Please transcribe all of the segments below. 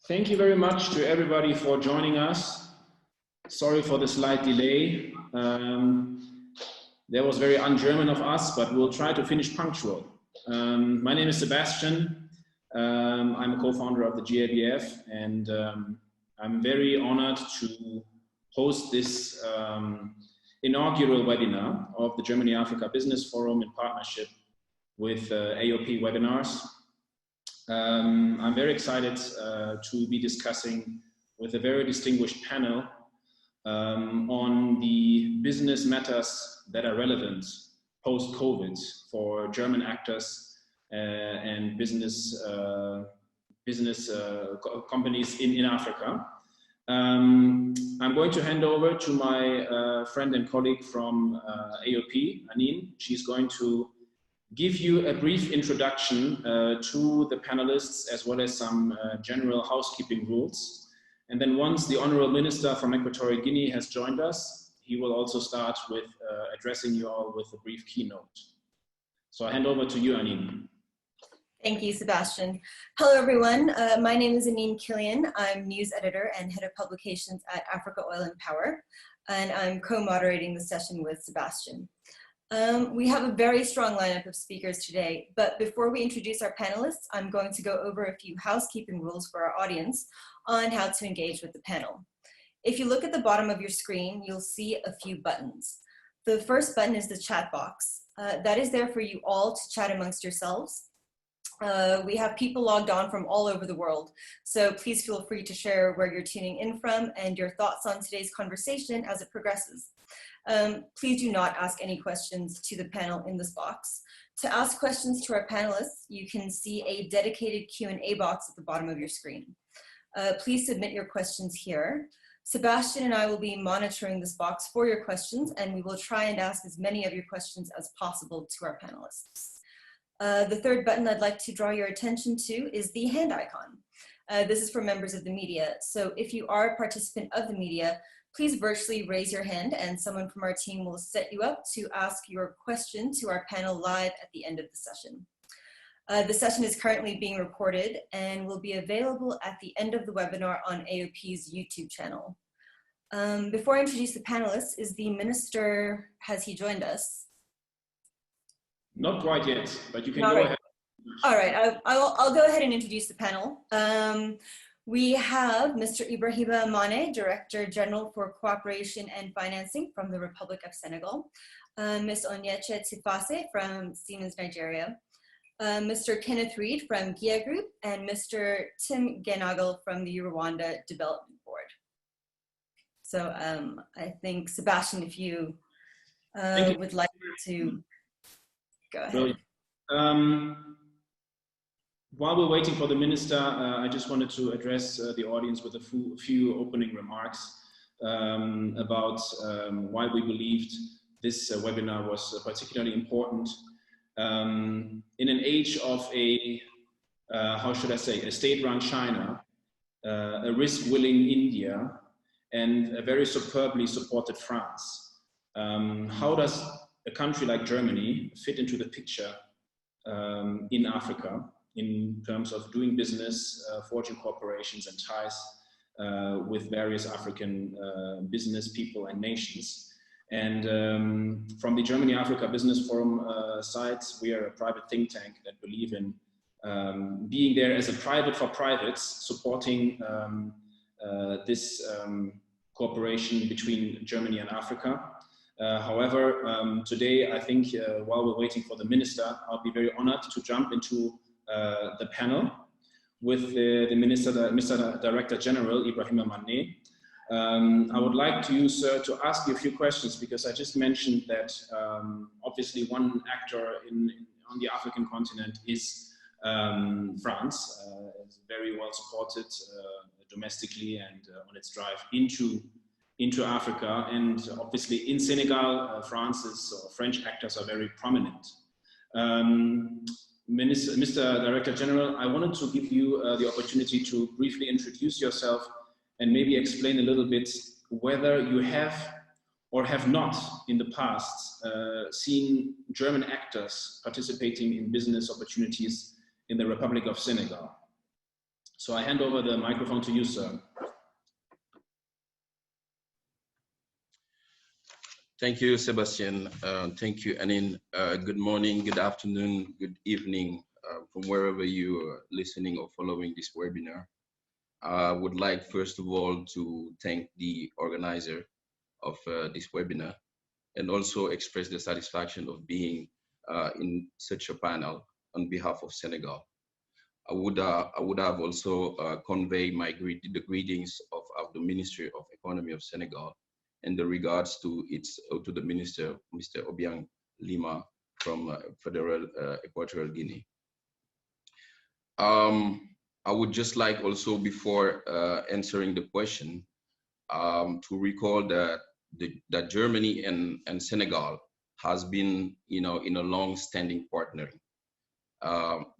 Thank you very much to everybody for joining us. Sorry for the slight delay. That was very un-German of us, but we'll try to finish punctual. My name is Sebastian. I'm a co-founder of the GABF, and I'm very honored to host this inaugural webinar of the Germany-Africa Business Forum in partnership with AOP Webinars. I'm very excited to be discussing with a very distinguished panel on the business matters that are relevant post-COVID for German actors and business companies in Africa. I'm going to hand over to my friend and colleague from AOP, Anine. She's going to give you a brief introduction to the panelists, as well as some general housekeeping rules. And then once the Honorable Minister from Equatorial Guinea has joined us, he will also start with addressing you all with a brief keynote. So I hand over to you, Anine. Thank you, Sebastian. Hello, everyone. My name is Anine Kilian. I'm news editor and head of publications at Africa Oil and Power, and I'm co-moderating the session with Sebastian. We have a very strong lineup of speakers today, but before we introduce our panelists, I'm going to go over a few housekeeping rules for our audience on how to engage with the panel. If you look at the bottom of your screen, you'll see a few buttons. The first button is the chat box. That is there for you all to chat amongst yourselves. We have people logged on from all over the world, so please feel free to share where you're tuning in from and your thoughts on today's conversation as it progresses. Please do not ask any questions to the panel in this box. To ask questions to our panelists, you can see a dedicated Q&A box at the bottom of your screen. Please submit your questions here. Sebastian and I will be monitoring this box for your questions, and we will try and ask as many of your questions as possible to our panelists. The third button I'd like to draw your attention to is the hand icon. This is for members of the media. So if you are a participant of the media, please virtually raise your hand and someone from our team will set you up to ask your question to our panel live at the end of the session. The session is currently being recorded and will be available at the end of the webinar on AOP's YouTube channel. Before I introduce the panelists, is the minister, has he joined us? Not quite yet, but you can go ahead. All right, I'll go ahead and introduce the panel. We have Mr. Ibrahima Mane, Director General for Cooperation and Financing from the Republic of Senegal, Ms. Onyeche Tifase from Siemens Nigeria, Mr. Kenneth Reed from GIA Group, and Mr. Tim Genagel from the Rwanda Development Board. So I think, Sebastian, if you would like to go ahead. While we're waiting for the minister, I just wanted to address the audience with a few opening remarks about why we believed this webinar was particularly important. In an age of how should I say, a state-run China, a risk-willing India, and a very superbly supported France, how does a country like Germany fit into the picture in Africa in terms of doing business, forging corporations and ties with various African business people and nations? And from the Germany-Africa Business Forum side, we are a private think tank that believe in being there as a private for privates, supporting this cooperation between Germany and Africa. However, today, I think while we're waiting for the minister, I'll be very honored to jump into the panel with the minister, Mr. Director General Ibrahima Mane. I would like to you, sir, to ask you a few questions, because I just mentioned that obviously one actor on the African continent is France. It's very well supported domestically and on its drive into Africa, and obviously in Senegal, French actors are very prominent. Mr. Director General, I wanted to give you the opportunity to briefly introduce yourself and maybe explain a little bit whether you have or have not in the past seen German actors participating in business opportunities in the Republic of Senegal. So I hand over the microphone to you, sir. Thank you, Sebastian. Thank you, Anine. Good morning, good afternoon, good evening from wherever you are listening or following this webinar. I would like, first of all, to thank the organizer of this webinar and also express the satisfaction of being in such a panel on behalf of Senegal. I would have also conveyed the greetings of the Ministry of Economy of Senegal and the regards to the Minister, Mr. Obiang Lima from Federal Equatorial Guinea. I would just like also, before answering the question, to recall that Germany and Senegal has been, in a long-standing partnering.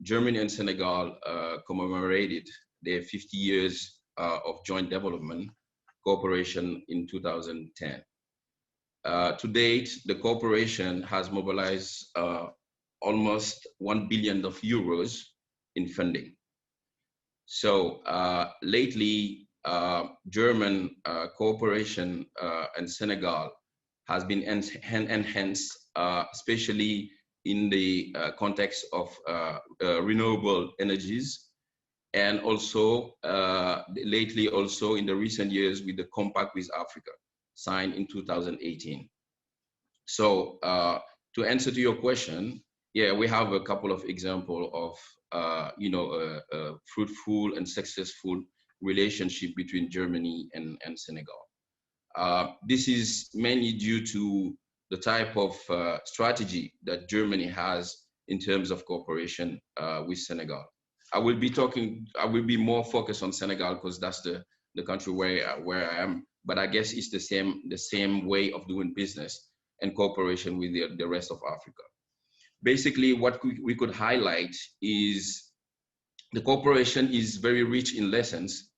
Germany and Senegal commemorated their 50 years of joint development cooperation in 2010. To date, the cooperation has mobilized almost 1 billion euros in funding. So lately, German cooperation and Senegal has been enhanced, especially in the context of renewable energies, and also lately also in the recent years with the Compact with Africa, signed in 2018. So to answer to your question, yeah, we have a couple of examples of a fruitful and successful relationship between Germany and Senegal. This is mainly due to the type of strategy that Germany has in terms of cooperation with Senegal. I will be more focused on Senegal because that's the country where I am, but I guess it's the same way of doing business and cooperation with the rest of Africa. Basically, what we could highlight is the cooperation is very rich in lessons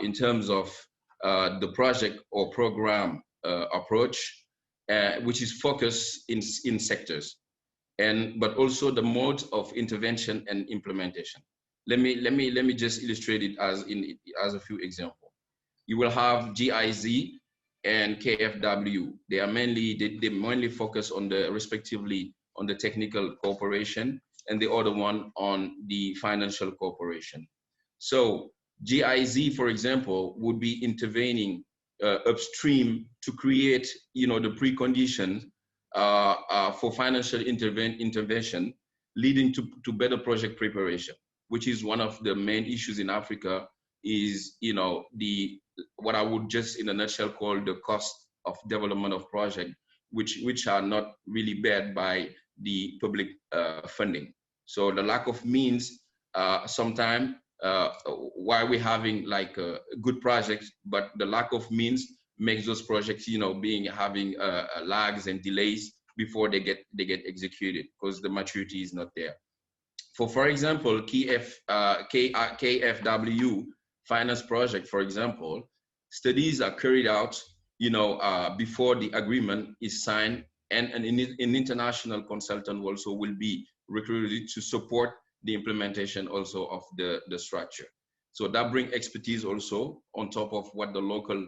in terms of the project or program approach, which is focused in sectors, but also the modes of intervention and implementation. Let me just illustrate it as a few examples. You will have GIZ and KFW. They mainly focus on respectively on the technical cooperation, and the other one on the financial cooperation. So GIZ, for example, would be intervening upstream to create, the preconditions for financial intervention, leading to better project preparation, which is one of the main issues in Africa. Is what I would just in a nutshell call the cost of development of project, which are not really bared by the public funding. So the lack of means sometimes why we're having like good projects, but the lack of means makes those projects, having lags and delays before they get executed because the maturity is not there. For example, KFW finance project, for example, studies are carried out, before the agreement is signed, and an international consultant also will be recruited to support the implementation also of the structure. So that brings expertise also on top of what the local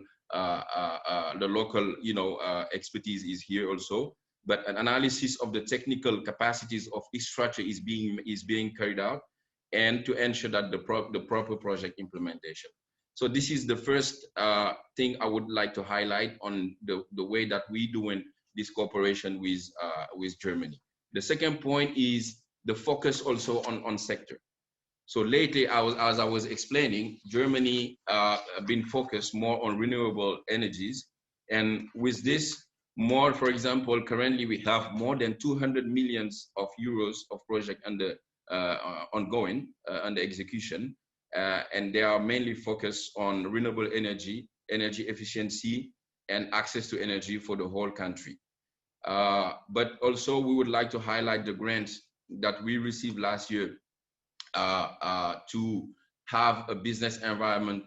expertise is here also. But an analysis of the technical capacities of each structure is being carried out, and to ensure that the proper project implementation. So this is the first thing I would like to highlight on the way that we doing this cooperation with Germany. The second point is the focus also on sector. So lately, as I was explaining, Germany been focused more on renewable energies, and with this, more, for example, currently we have more than 200 million euros of project under ongoing, under execution, and they are mainly focused on renewable energy efficiency, and access to energy for the whole country. But also we would like to highlight the grants that we received last year to have a business environment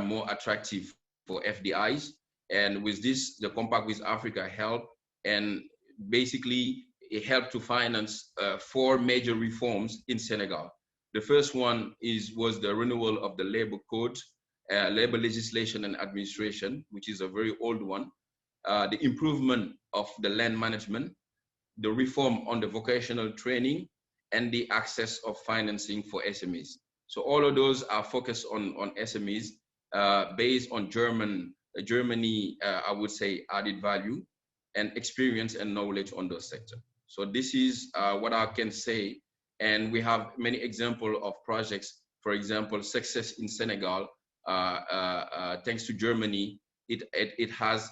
more attractive for FDIs. And with this, the Compact with Africa helped, and basically it helped to finance 4 major reforms in Senegal. The first one was the renewal of the labor code, labor legislation and administration, which is a very old one, the improvement of the land management, the reform on the vocational training, and the access of financing for SMEs. So all of those are focused on SMEs based on Germany, I would say, added value and experience and knowledge on those sectors. So this is what I can say. And we have many examples of projects. For example, success in Senegal, thanks to Germany, it has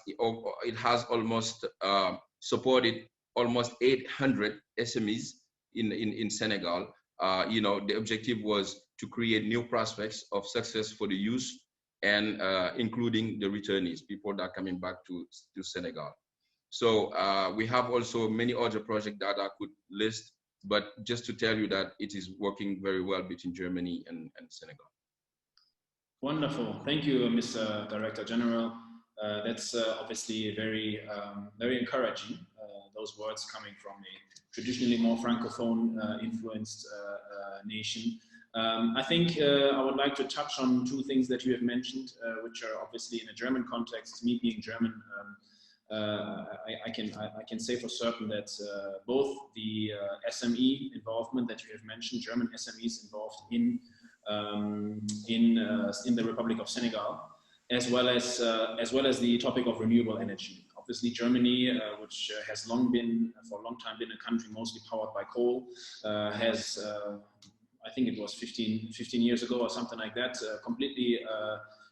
almost supported almost 800 SMEs in Senegal. You know, the objective was to create new prospects of success for the youth and including the returnees, people that are coming back to Senegal. So we have also many other projects that I could list, but just to tell you that it is working very well between Germany and Senegal. Wonderful. Thank you, Mr. Director General. That's obviously very, very encouraging, those words coming from a traditionally more Francophone influenced nation. I think I would like to touch on two things that you have mentioned, which are obviously in a German context. Me being German, I can say for certain that both the SME involvement that you have mentioned, German SMEs involved in the Republic of Senegal, as well as the topic of renewable energy. Obviously, Germany, which has long been, for a long time, been a country mostly powered by coal, has, I think it was 15 years ago or something like that, completely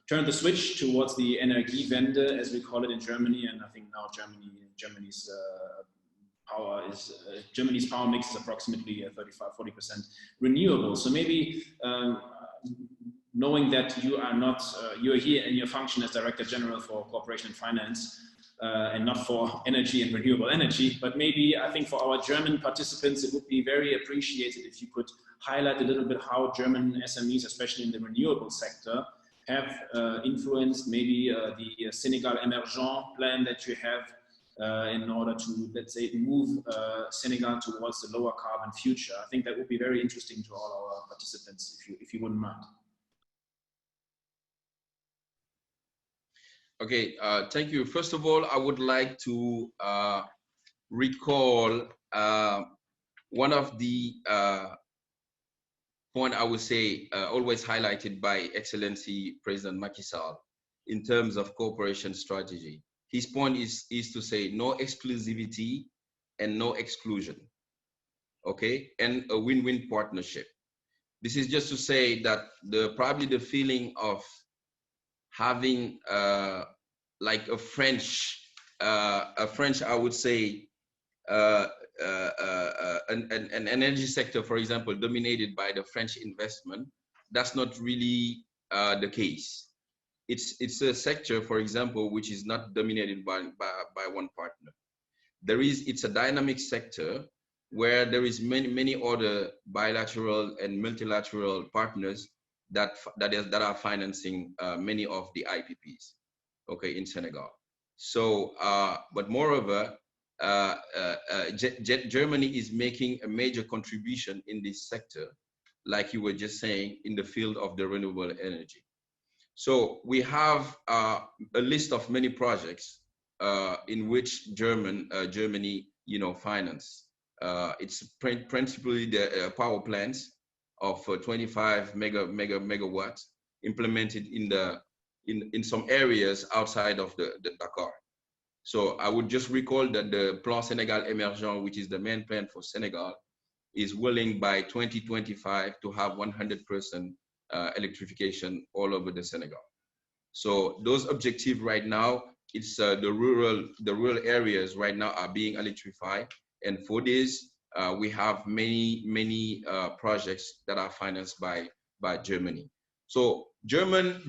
turned the switch towards the Energiewende, as we call it in Germany. And I think now Germany's power mix is approximately 35–40% renewable. So maybe knowing that you are not, you're here in your function as Director General for Cooperation and Finance, and not for energy and renewable energy, but maybe I think for our German participants, it would be very appreciated if you could highlight a little bit how German SMEs, especially in the renewable sector, have influenced maybe the Senegal Emergent plan that you have in order to, let's say, move Senegal towards the lower carbon future. I think that would be very interesting to all our participants, if you wouldn't mind. Okay, thank you. First of all, I would like to recall one of the point I would say always highlighted by Excellency President Macky Sall in terms of cooperation strategy. His point is to say no exclusivity and no exclusion, okay, and a win-win partnership. This is just to say that probably the feeling of having like a French, I would say, an energy sector, for example, dominated by the French investment, that's not really the case. It's a sector, for example, which is not dominated by one partner. It's a dynamic sector where there is many other bilateral and multilateral partners that are financing many of the IPPs, okay, in Senegal. So, but moreover, Germany is making a major contribution in this sector, like you were just saying, in the field of the renewable energy. So we have a list of many projects in which Germany, you know, finance. It's principally the power plants of 25 megawatts implemented in some areas outside of the Dakar. So I would just recall that the Plan Sénégal Émergent, which is the main plan for Senegal, is willing by 2025 to have 100% electrification all over the Senegal. So those objectives right now, it's the rural areas right now are being electrified, and for this we have many projects that are financed by Germany. So German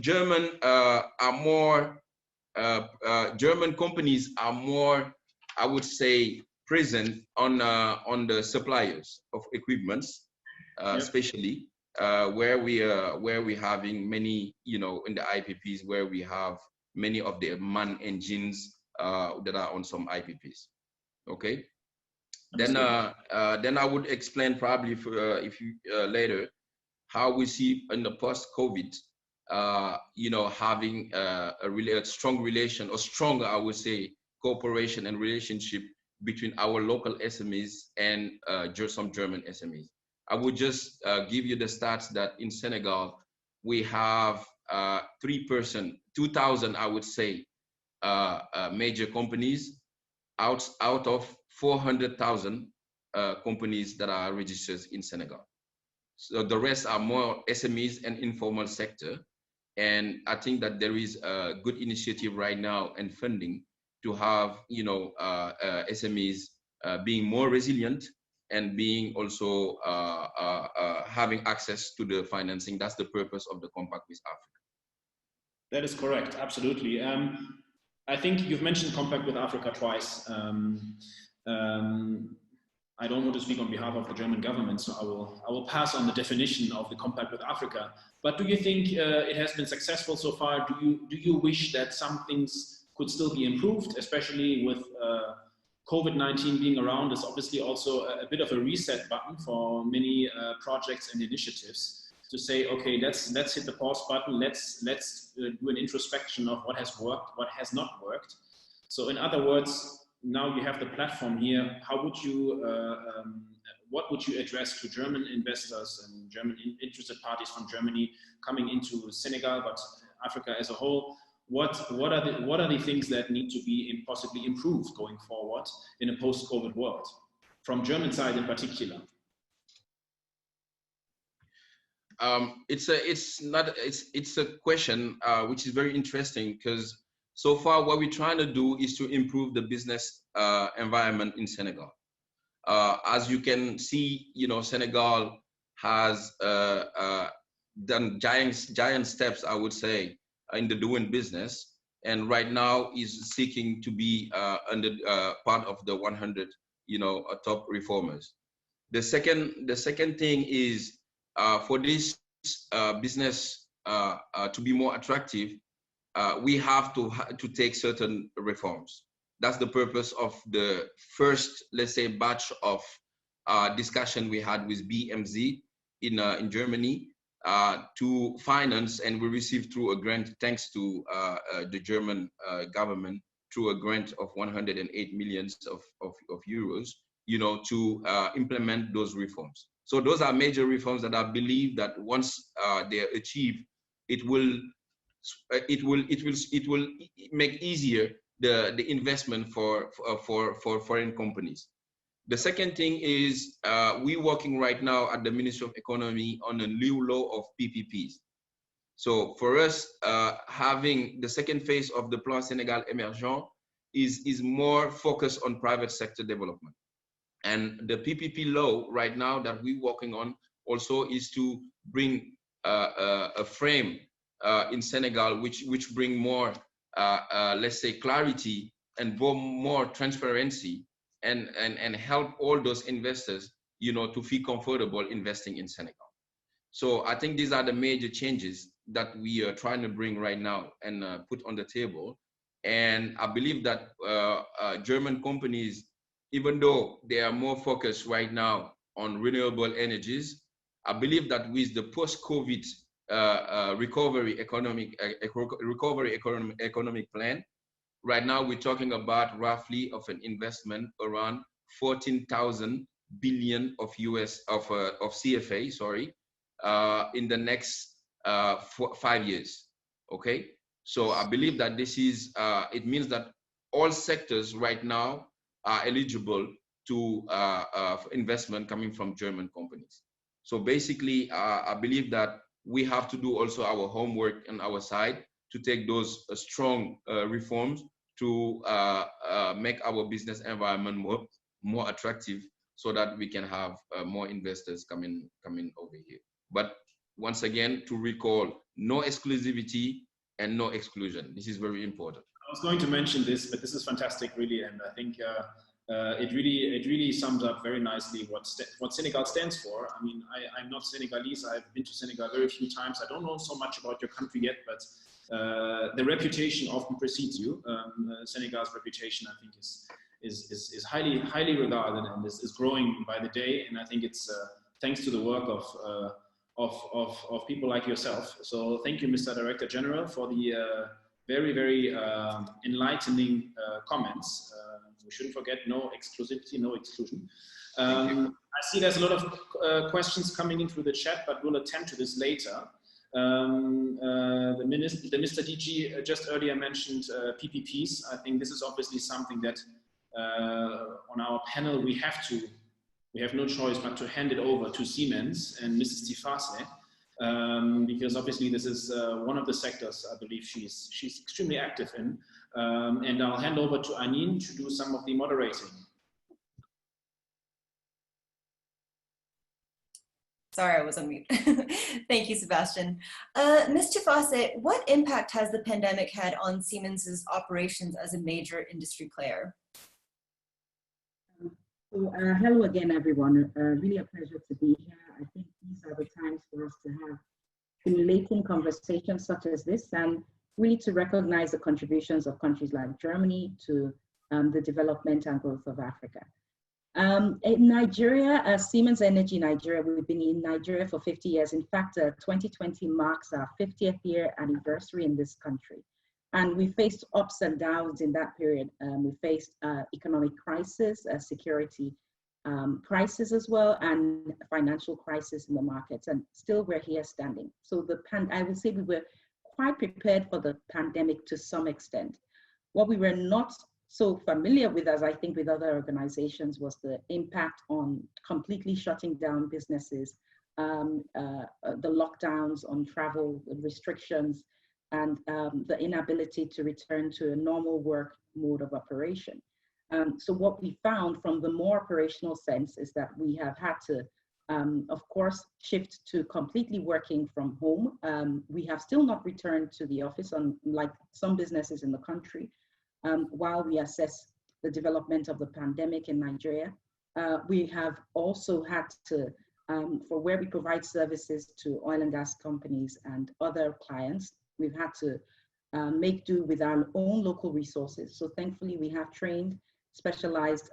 companies are more, I would say, present on the suppliers of equipments, especially where we're having many, you know, in the IPPs, where we have many of the MAN engines that are on some IPPs. Okay. Then I would explain probably if you later how we see in the post-COVID, having a strong relation, or stronger, I would say, cooperation and relationship between our local SMEs and some German SMEs. I would just give you the stats that in Senegal, we have 2,000, I would say, major companies out of 400,000 companies that are registered in Senegal. So the rest are more SMEs and informal sector. And I think that there is a good initiative right now and funding to have, SMEs being more resilient and being also having access to the financing. That's the purpose of the Compact with Africa. That is correct, absolutely. I think you've mentioned Compact with Africa twice. I don't want to speak on behalf of the German government, so I will pass on the definition of the Compact with Africa. But do you think it has been successful so far? Do you wish that some things could still be improved, especially with COVID-19 being around? Is obviously also a bit of a reset button for many projects and initiatives to say, okay, let's hit the pause button. Let's do an introspection of what has worked, what has not worked. So in other words, now you have the platform here. How would you, what would you address to German investors and German interested parties from Germany coming into Senegal, but Africa as a whole? What are the things that need to be possibly improved going forward in a post-COVID world, from German side in particular? It's a question which is very interesting, because so far what we're trying to do is to improve the business environment in Senegal. As you can see, Senegal has done giant steps, I would say, in the doing business, and right now is seeking to be under part of the 100, top reformers. The second thing is for this business to be more attractive, we have to take certain reforms. That's the purpose of the first, let's say, batch of discussion we had with BMZ in Germany to finance, and we received through a grant, thanks to the German government, through a grant of 108 million of euros, to implement those reforms. So those are major reforms that I believe that once they are achieved, it will make easier the investment for foreign companies. The second thing is we're working right now at the Ministry of Economy on a new law of PPPs. So for us, having the second phase of the Plan Sénégal Émergent is more focused on private sector development. And the PPP law right now that we're working on also is to bring a frame in Senegal which bring more, let's say, clarity and more transparency and help all those investors, to feel comfortable investing in Senegal. So I think these are the major changes that we are trying to bring right now and put on the table. And I believe that German companies, even though they are more focused right now on renewable energies, I believe that with the post-COVID recovery economic plan, right now we're talking about roughly of an investment around 14,000 billion of CFA, in the next 5 years. Okay, so I believe that this is it means that all sectors right now are eligible to investment coming from German companies. So basically, I believe that we have to do also our homework on our side to take those strong reforms to make our business environment more attractive, so that we can have more investors coming over here. But once again, to recall, no exclusivity and no exclusion. This is very important. I was going to mention this, but this is fantastic, really, and I think it really sums up very nicely what Senegal stands for. I mean, I'm not Senegalese. I've been to Senegal very few times. I don't know so much about your country yet, but the reputation often precedes you. Senegal's reputation, I think, is highly regarded and is growing by the day. And I think it's thanks to the work of people like yourself. So thank you, Mr. Director General, for the very, very enlightening comments. We shouldn't forget, no exclusivity, no exclusion. I see there's a lot of questions coming in through the chat, but we'll attend to this later. The Mr. DG just earlier mentioned PPPs. I think this is obviously something that on our panel we have no choice but to hand it over to Siemens and Mrs. Tifase, because obviously this is one of the sectors I believe she's extremely active in. And I'll hand over to Anine to do some of the moderating. Sorry, I was on mute. Thank you, Sebastian. Ms. Tifase, what impact has the pandemic had on Siemens's operations as a major industry player? Hello again, everyone. Really a pleasure to be here. I think these are the times for us to have stimulating conversations such as this, and really to recognize the contributions of countries like Germany to the development and growth of Africa. In Nigeria, Siemens Energy Nigeria, we've been in Nigeria for 50 years. In fact, 2020 marks our 50th year anniversary in this country. And we faced ups and downs in that period. We faced economic crisis, security crisis as well, and financial crisis in the markets. And still we're here standing. So I would say we were quite prepared for the pandemic to some extent. What we were not so familiar with, as I think with other organizations, was the impact on completely shutting down businesses, the lockdowns on travel restrictions, and the inability to return to a normal work mode of operation. So what we found from the more operational sense is that we have had to, of course, shift to completely working from home. We have still not returned to the office, unlike some businesses in the country. While we assess the development of the pandemic in Nigeria, we have also had to, for where we provide services to oil and gas companies and other clients, we've had to make do with our own local resources. So thankfully, we have trained specialized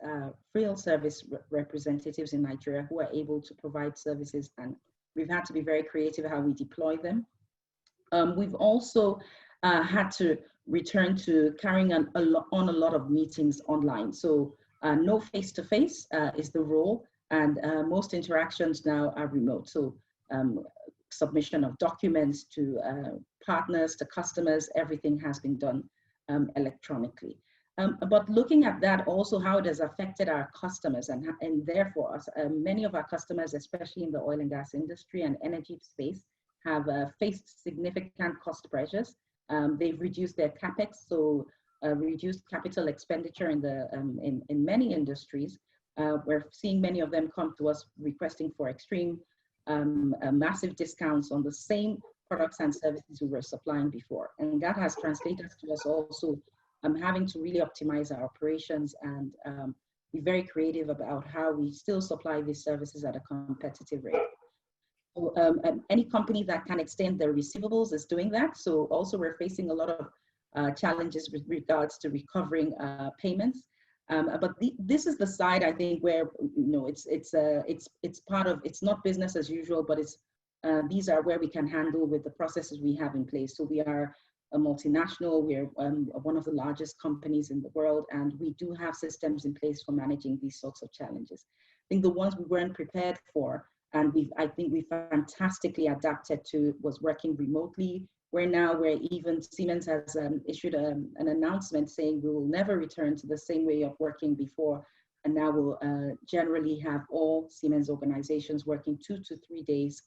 field service representatives in Nigeria who are able to provide services, and we've had to be very creative how we deploy them. We've also had to return to carrying on a lot of meetings online. So no face-to-face is the role, and most interactions now are remote. So submission of documents to partners, to customers, everything has been done electronically. But looking at that also, how it has affected our customers, and therefore many of our customers, especially in the oil and gas industry and energy space, have faced significant cost pressures. They've reduced their capex, so reduced capital expenditure in many industries. We're seeing many of them come to us requesting for extreme massive discounts on the same products and services we were supplying before. And that has translated to us also having to really optimize our operations and be very creative about how we still supply these services at a competitive rate. So, any company that can extend their receivables is doing that. So also we're facing a lot of challenges with regards to recovering payments. But this is the side, I think, where it's part of, it's not business as usual, but it's these are where we can handle with the processes we have in place. So we are a multinational, we're one of the largest companies in the world, and we do have systems in place for managing these sorts of challenges. I think the ones we weren't prepared for, and I think we fantastically adapted to, was working remotely. Where even Siemens has issued an announcement saying we will never return to the same way of working before, and now we'll generally have all Siemens organizations working 2 to 3 days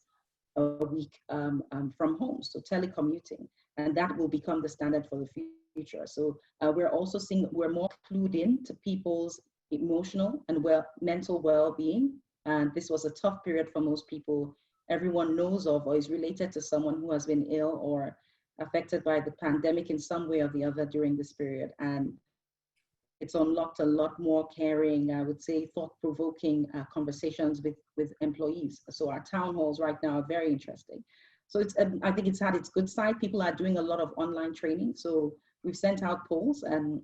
a week from home, so telecommuting, and that will become the standard for the future. So we're also seeing we're more clued in to people's emotional and mental well-being, and this was a tough period for most people. Everyone knows of or is related to someone who has been ill or affected by the pandemic in some way or the other during this period. And it's unlocked a lot more caring, I would say, thought-provoking conversations with employees. So our town halls right now are very interesting. So it's, I think it's had its good side. People are doing a lot of online training. So we've sent out polls and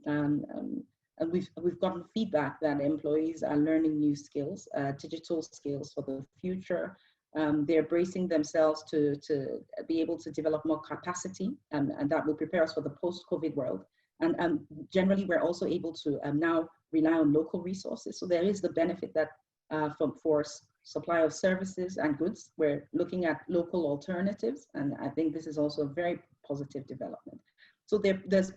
we've gotten feedback that employees are learning new skills, digital skills for the future, They're bracing themselves to be able to develop more capacity, and that will prepare us for the post-COVID world. And generally, we're also able to now rely on local resources. So there is the benefit that for supply of services and goods, we're looking at local alternatives. And I think this is also a very positive development. So there's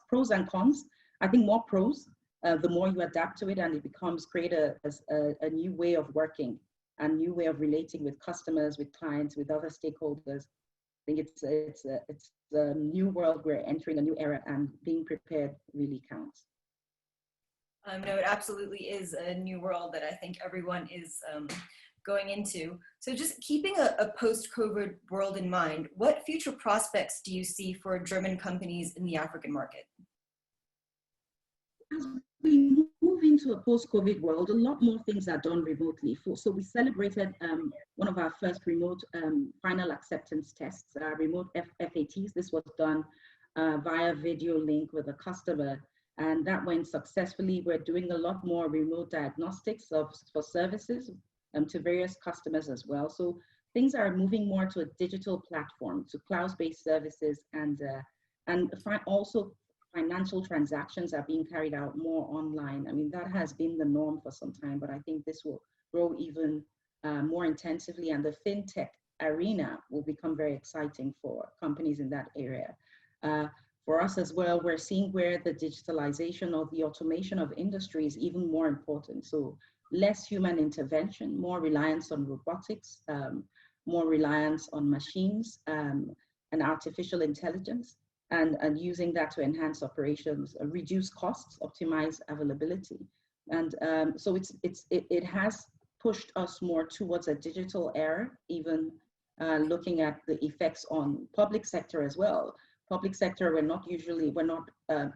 pros and cons. I think more pros, the more you adapt to it, and it becomes create a new way of working, a new way of relating with customers, with clients, with other stakeholders. I think it's a new world. We're entering a new era, and being prepared really counts. No, it absolutely is a new world that I think everyone is going into. So just keeping a post-COVID world in mind, what future prospects do you see for German companies in the African market? As we move into a post-COVID world, a lot more things are done remotely. So we celebrated one of our first remote final acceptance tests, remote FATs. This was done via video link with a customer, and that went successfully. We're doing a lot more remote diagnostics for services to various customers as well. So things are moving more to a digital platform, to cloud-based services, and also financial transactions are being carried out more online. I mean, that has been the norm for some time, but I think this will grow even more intensively, and the fintech arena will become very exciting for companies in that area. For us as well, we're seeing where the digitalization or the automation of industry is even more important. So less human intervention, more reliance on robotics, more reliance on machines and artificial intelligence, and using that to enhance operations, reduce costs, optimize availability. And so it has pushed us more towards a digital era, even looking at the effects on public sector as well. Public sector, we're not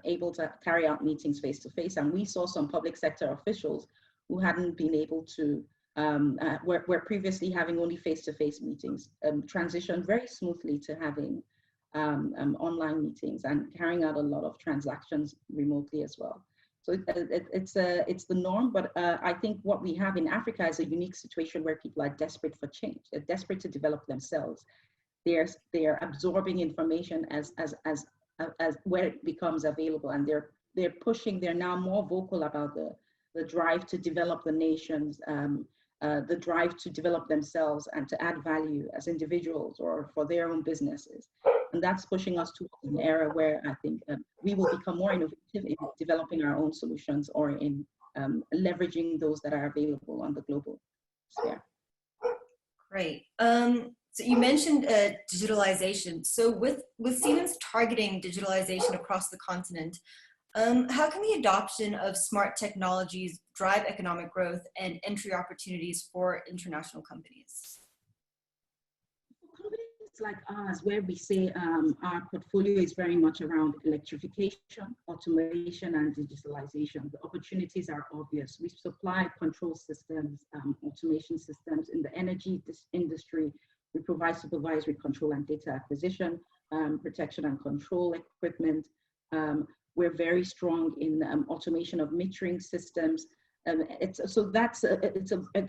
able to carry out meetings face to face, and we saw some public sector officials who hadn't been able to, were previously having only face-to-face meetings, transition very smoothly to having online meetings and carrying out a lot of transactions remotely as well. So it's the norm, but I think what we have in Africa is a unique situation where people are desperate for change. They're desperate to develop themselves. They're absorbing information as where it becomes available, and they're pushing. They're now more vocal about the drive to develop the nations, the drive to develop themselves and to add value as individuals or for their own businesses. And that's pushing us to an era where I think we will become more innovative in developing our own solutions or in leveraging those that are available on the global sphere. Great. So you mentioned digitalization. So with Siemens targeting digitalization across the continent, how can the adoption of smart technologies drive economic growth and entry opportunities for international companies? Companies like ours, where we say our portfolio is very much around electrification, automation, and digitalization, the opportunities are obvious. We supply control systems, automation systems in the energy industry. We provide supervisory control and data acquisition, protection and control equipment. We're very strong in automation of metering systems. There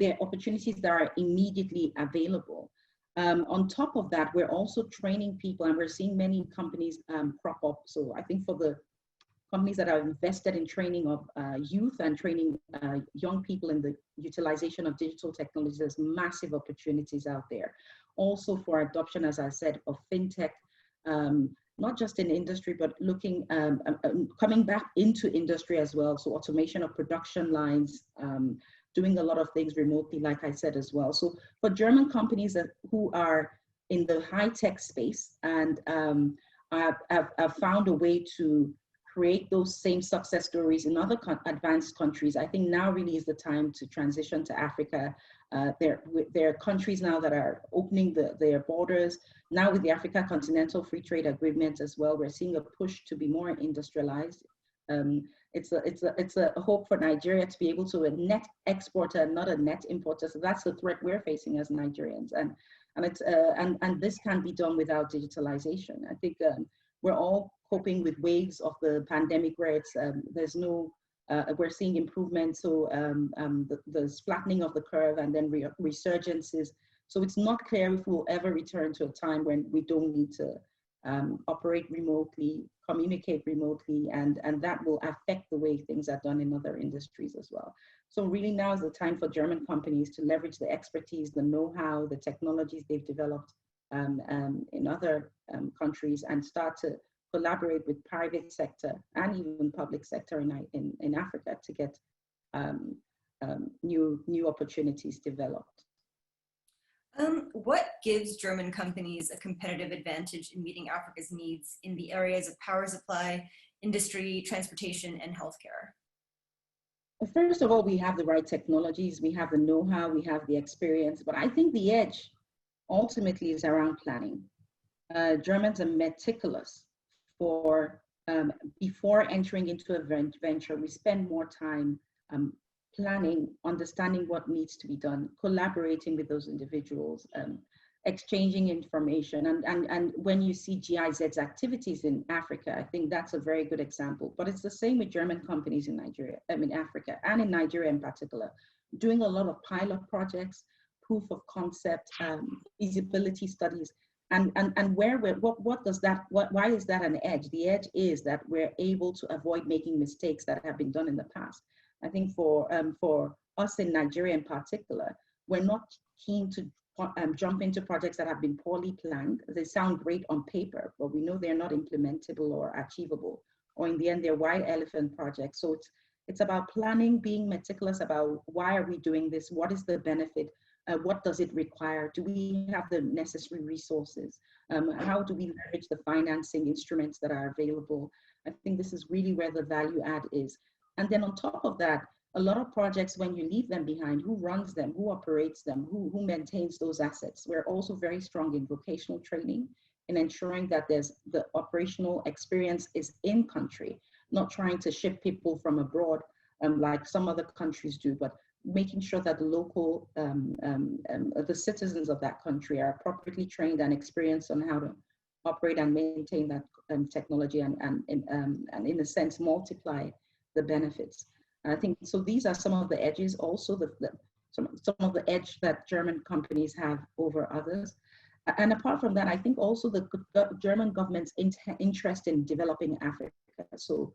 are opportunities that are immediately available. On top of that, we're also training people, and we're seeing many companies crop up. So I think for the companies that are invested in training of youth and training young people in the utilization of digital technologies, there's massive opportunities out there. Also for adoption, as I said, of fintech, not just in industry, but looking, coming back into industry as well. So automation of production lines, doing a lot of things remotely, like I said as well. So for German companies who are in the high-tech space and have found a way to create those same success stories in other advanced countries, I think now really is the time to transition to Africa. There are countries now that are opening their borders. Now with the Africa Continental Free Trade Agreement as well, we're seeing a push to be more industrialized. It's a hope for Nigeria to be able to a net exporter and not a net importer. So that's the threat we're facing as Nigerians, and this can be done without digitalization. I think we're all coping with waves of the pandemic where it's we're seeing improvement. So the flattening of the curve and then resurgences. So it's not clear if we'll ever return to a time when we don't need to operate remotely, communicate remotely, and that will affect the way things are done in other industries as well. So really now is the time for German companies to leverage the expertise, the know-how, the technologies they've developed in other countries, and start to collaborate with private sector and even public sector in Africa to get new opportunities developed. What gives German companies a competitive advantage in meeting Africa's needs in the areas of power supply, industry, transportation, and healthcare? First of all, we have the right technologies, we have the know-how, we have the experience, but I think the edge ultimately is around planning. Germans are meticulous before entering into a venture. We spend more time planning, understanding what needs to be done, collaborating with those individuals, exchanging information. And when you see GIZ's activities in Africa, I think that's a very good example. But it's the same with German companies in Nigeria, Africa, and in Nigeria in particular, doing a lot of pilot projects, proof of concept, feasibility studies. And why is that an edge? The edge is that we're able to avoid making mistakes that have been done in the past. I think for us in Nigeria in particular, we're not keen to jump into projects that have been poorly planned. They sound great on paper, but we know they're not implementable or achievable, or in the end, they're white elephant projects. So it's about planning, being meticulous about why are we doing this? What is the benefit? What does it require? Do we have the necessary resources? How do we leverage the financing instruments that are available? I think this is really where the value add is. And then on top of that, a lot of projects, when you leave them behind, who runs them, who operates them, who maintains those assets? We're also very strong in vocational training, in ensuring that the operational experience is in country, not trying to ship people from abroad like some other countries do, but making sure that the local, the citizens of that country are appropriately trained and experienced on how to operate and maintain that technology and in a sense, multiply the benefits. I think, so these are some of the edges, also some of the edge that German companies have over others. And apart from that, I think also the German government's interest in developing Africa. So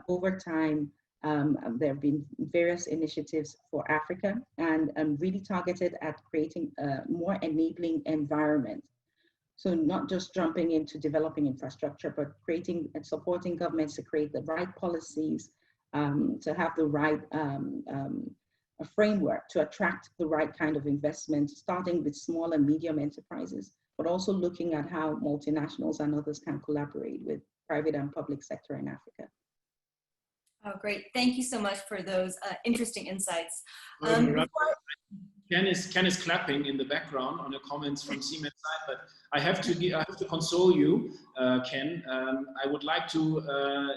over time, there have been various initiatives for Africa and really targeted at creating a more enabling environment. So not just jumping into developing infrastructure, but creating and supporting governments to create the right policies, to have the right a framework to attract the right kind of investment, starting with small and medium enterprises, but also looking at how multinationals and others can collaborate with private and public sector in Africa. Oh, great. Thank you so much for those interesting insights. Ken is clapping in the background on the comments from Siemens side, but I have to console you, Ken. I would like to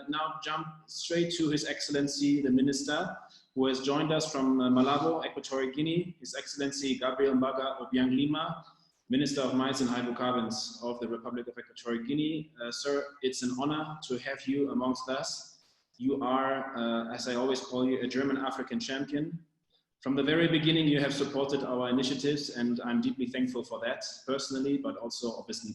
now jump straight to His Excellency, the Minister, who has joined us from Malabo, Equatorial Guinea, His Excellency Gabriel Mbaga Obiang Lima, Minister of Mines and Hydrocarbons of the Republic of Equatorial Guinea. Sir, it's an honor to have you amongst us. You are, as I always call you, a German African champion. From the very beginning, you have supported our initiatives, and I'm deeply thankful for that personally, but also obviously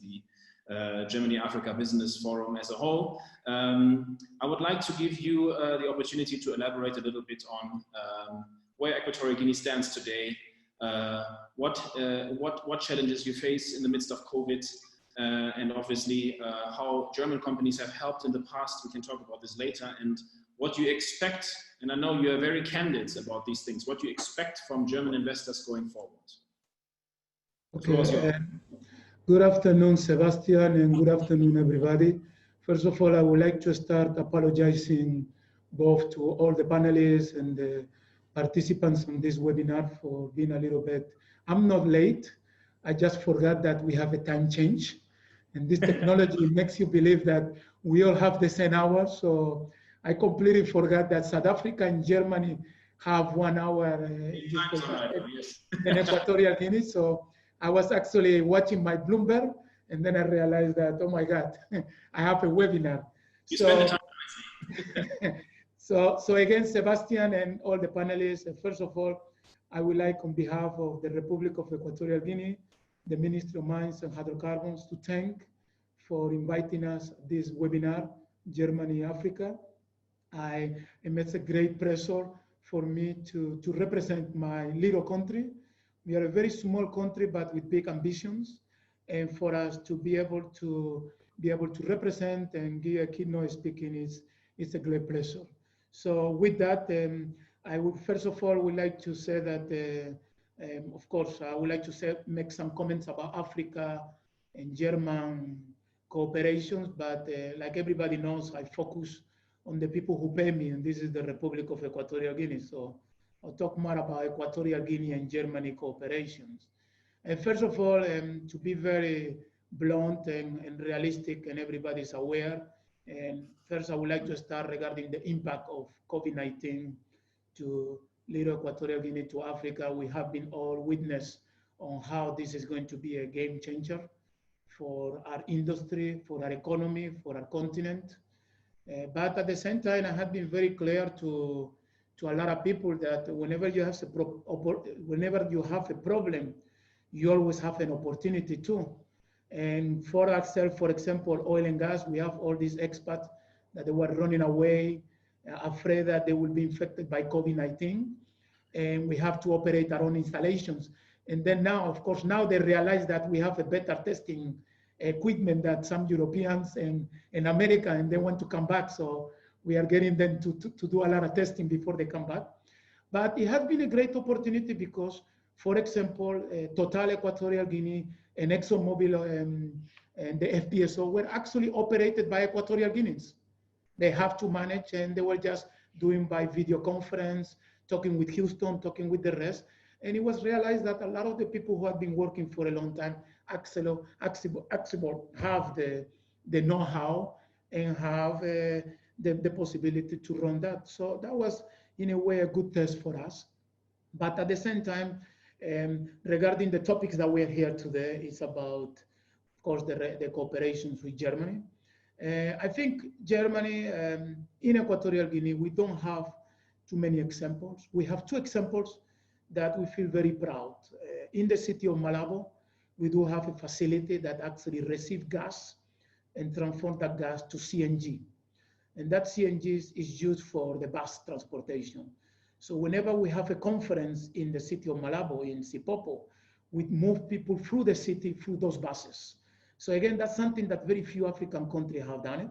the Germany-Africa Business Forum as a whole. I would like to give you the opportunity to elaborate a little bit on where Equatorial Guinea stands today, what challenges you face in the midst of COVID, and obviously how German companies have helped in the past. We can talk about this later, and what you expect, and I know you are very candid about these things, what you expect from German investors going forward. Okay, good afternoon, Sebastian, and good afternoon, everybody. First of all, I would like to start apologizing both to all the panelists and the participants on this webinar for being a little bit, I'm not late, I just forgot that we have a time change. And this technology makes you believe that we all have the same hour. So I completely forgot that South Africa and Germany have 1 hour in Equatorial Guinea. So I was actually watching my Bloomberg, and then I realized that, oh my God, I have a webinar. So again, Sebastian and all the panelists, first of all, I would like, on behalf of the Republic of Equatorial Guinea, the Ministry of Mines and Hydrocarbons, to thank for inviting us this webinar, Germany, Africa. It's a great pleasure for me to represent my little country. We are a very small country, but with big ambitions. And for us to be able to represent and give a keynote speaking is a great pleasure. So with that, I would first of all would like to say that, of course, I would like to make some comments about Africa and German cooperations, but like everybody knows, I focus on the people who pay me, and this is the Republic of Equatorial Guinea. So I'll talk more about Equatorial Guinea and Germany cooperations. And first of all, to be very blunt and realistic, and everybody's aware, and first I would like to start regarding the impact of COVID-19 to little Equatorial Guinea, to Africa. We have been all witness on how this is going to be a game changer for our industry, for our economy, for our continent. But at the same time, I have been very clear to a lot of people that whenever you have a problem, you always have an opportunity too. And for ourselves, for example, oil and gas, we have all these expats that they were running away, afraid that they will be infected by COVID-19. And we have to operate our own installations. And then now, of course, now they realize that we have a better testing equipment than some Europeans and America, and they want to come back. So we are getting them to do a lot of testing before they come back. But it has been a great opportunity because, for example, Total Equatorial Guinea and ExxonMobil and the FPSO were actually operated by Equatorial Guineans. They have to manage, and they were just doing by video conference, talking with Houston, talking with the rest. And it was realized that a lot of the people who have been working for a long time actually have the know-how and have the possibility to run that. So that was, in a way, a good test for us. But at the same time, regarding the topics that we're here today, it's about, of course, the cooperations with Germany. I think Germany, in Equatorial Guinea, we don't have too many examples. We have two examples that we feel very proud. In the city of Malabo, we do have a facility that actually receives gas and transforms that gas to CNG. And that CNG is used for the bus transportation. So whenever we have a conference in the city of Malabo, in Sipopo, we move people through the city through those buses. So again, that's something that very few African countries have done it.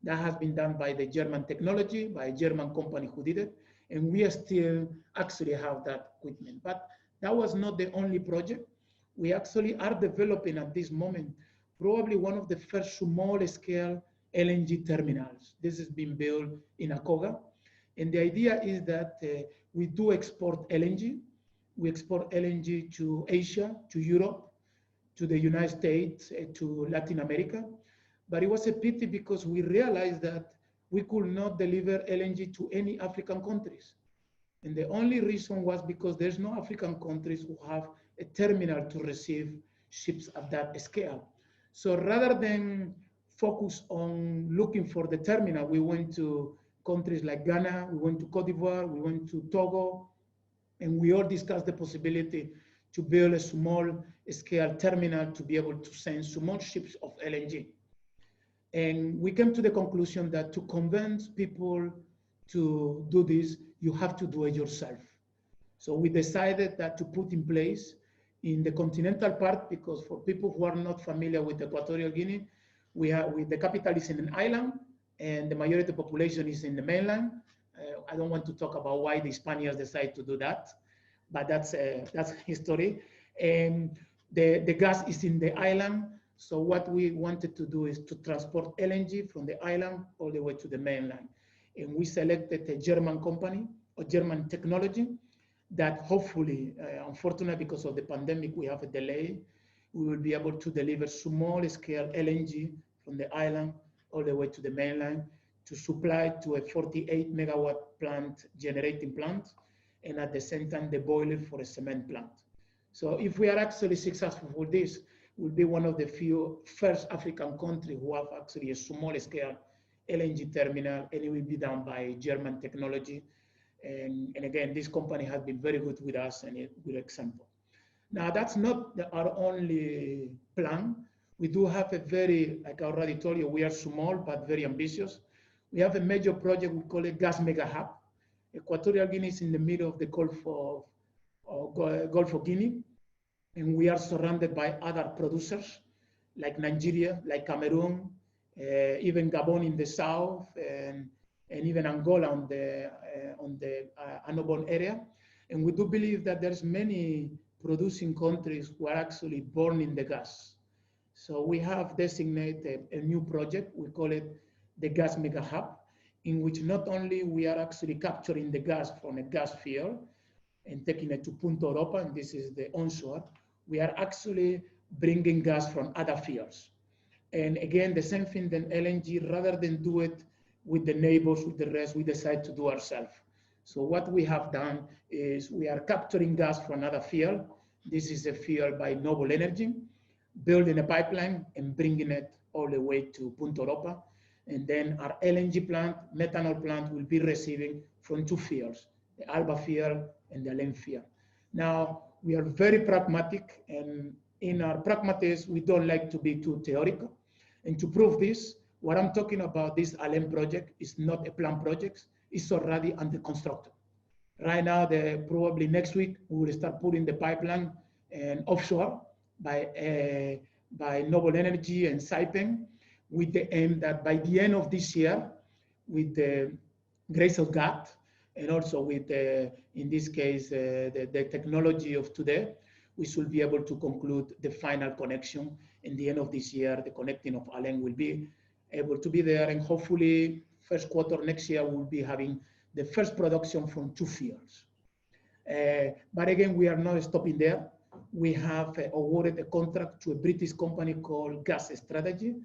That has been done by the German technology, by a German company who did it. And we still actually have that equipment. But that was not the only project. We actually are developing at this moment probably one of the first small-scale LNG terminals. This is being built in Akoga. And the idea is that we do export LNG. We export LNG to Asia, to Europe, to the United States, to Latin America. But it was a pity because we realized that we could not deliver LNG to any African countries. And the only reason was because there's no African countries who have a terminal to receive ships at that scale. So rather than focus on looking for the terminal, we went to countries like Ghana, we went to Cote d'Ivoire, we went to Togo, and we all discussed the possibility to build a small scale terminal to be able to send small ships of LNG. And we came to the conclusion that to convince people to do this, you have to do it yourself. So we decided that to put in place in the continental part, because for people who are not familiar with Equatorial Guinea, the capital is in an island and the majority of the population is in the mainland. I don't want to talk about why the Spaniards decided to do that, but that's history. And the gas is in the island. So what we wanted to do is to transport LNG from the island all the way to the mainland. And we selected a German company, or German technology, that hopefully, unfortunately, because of the pandemic, we have a delay. We will be able to deliver small scale LNG from the island all the way to the mainland to supply to a 48 megawatt plant, generating plant, and at the same time, the boiler for a cement plant. So if we are actually successful with this, we'll be one of the few first African countries who have actually a small scale LNG terminal, and it will be done by German technology. And again, this company has been very good with us and a good example. Now, that's not our only plan. We do have a very, like I already told you, we are small but very ambitious. We have a major project, we call it Gas Mega Hub. Equatorial Guinea is in the middle of the Gulf of Guinea, and we are surrounded by other producers like Nigeria, like Cameroon, even Gabon in the south, and even Angola on the Annobon area. And we do believe that there's many producing countries who are actually burning the gas. So we have designated a new project, we call it the Gas Mega Hub, in which not only we are actually capturing the gas from a gas field and taking it to Punta Europa, and this is the onshore, we are actually bringing gas from other fields. And again, the same thing than LNG, rather than do it with the neighbors, with the rest, we decide to do ourselves. So what we have done is we are capturing gas from another field. This is a field by Noble Energy, building a pipeline and bringing it all the way to Punta Europa. And then our LNG plant, methanol plant will be receiving from two fields, the Alba field and the Alem field. Now, we are very pragmatic, and in our pragmatism, we don't like to be too theoretical. And to prove this, what I'm talking about, this Alem project is not a planned project, it's already under construction. Right now, probably next week, we will start putting the pipeline and offshore by Noble Energy and Saipem, with the aim that by the end of this year, with the grace of God, and also with, in this case, the technology of today, we should be able to conclude the final connection. In the end of this year, the connecting of Alem will be able to be there, and hopefully first quarter next year, we'll be having the first production from two fields. But again, we are not stopping there. We have awarded a contract to a British company called Gas Strategy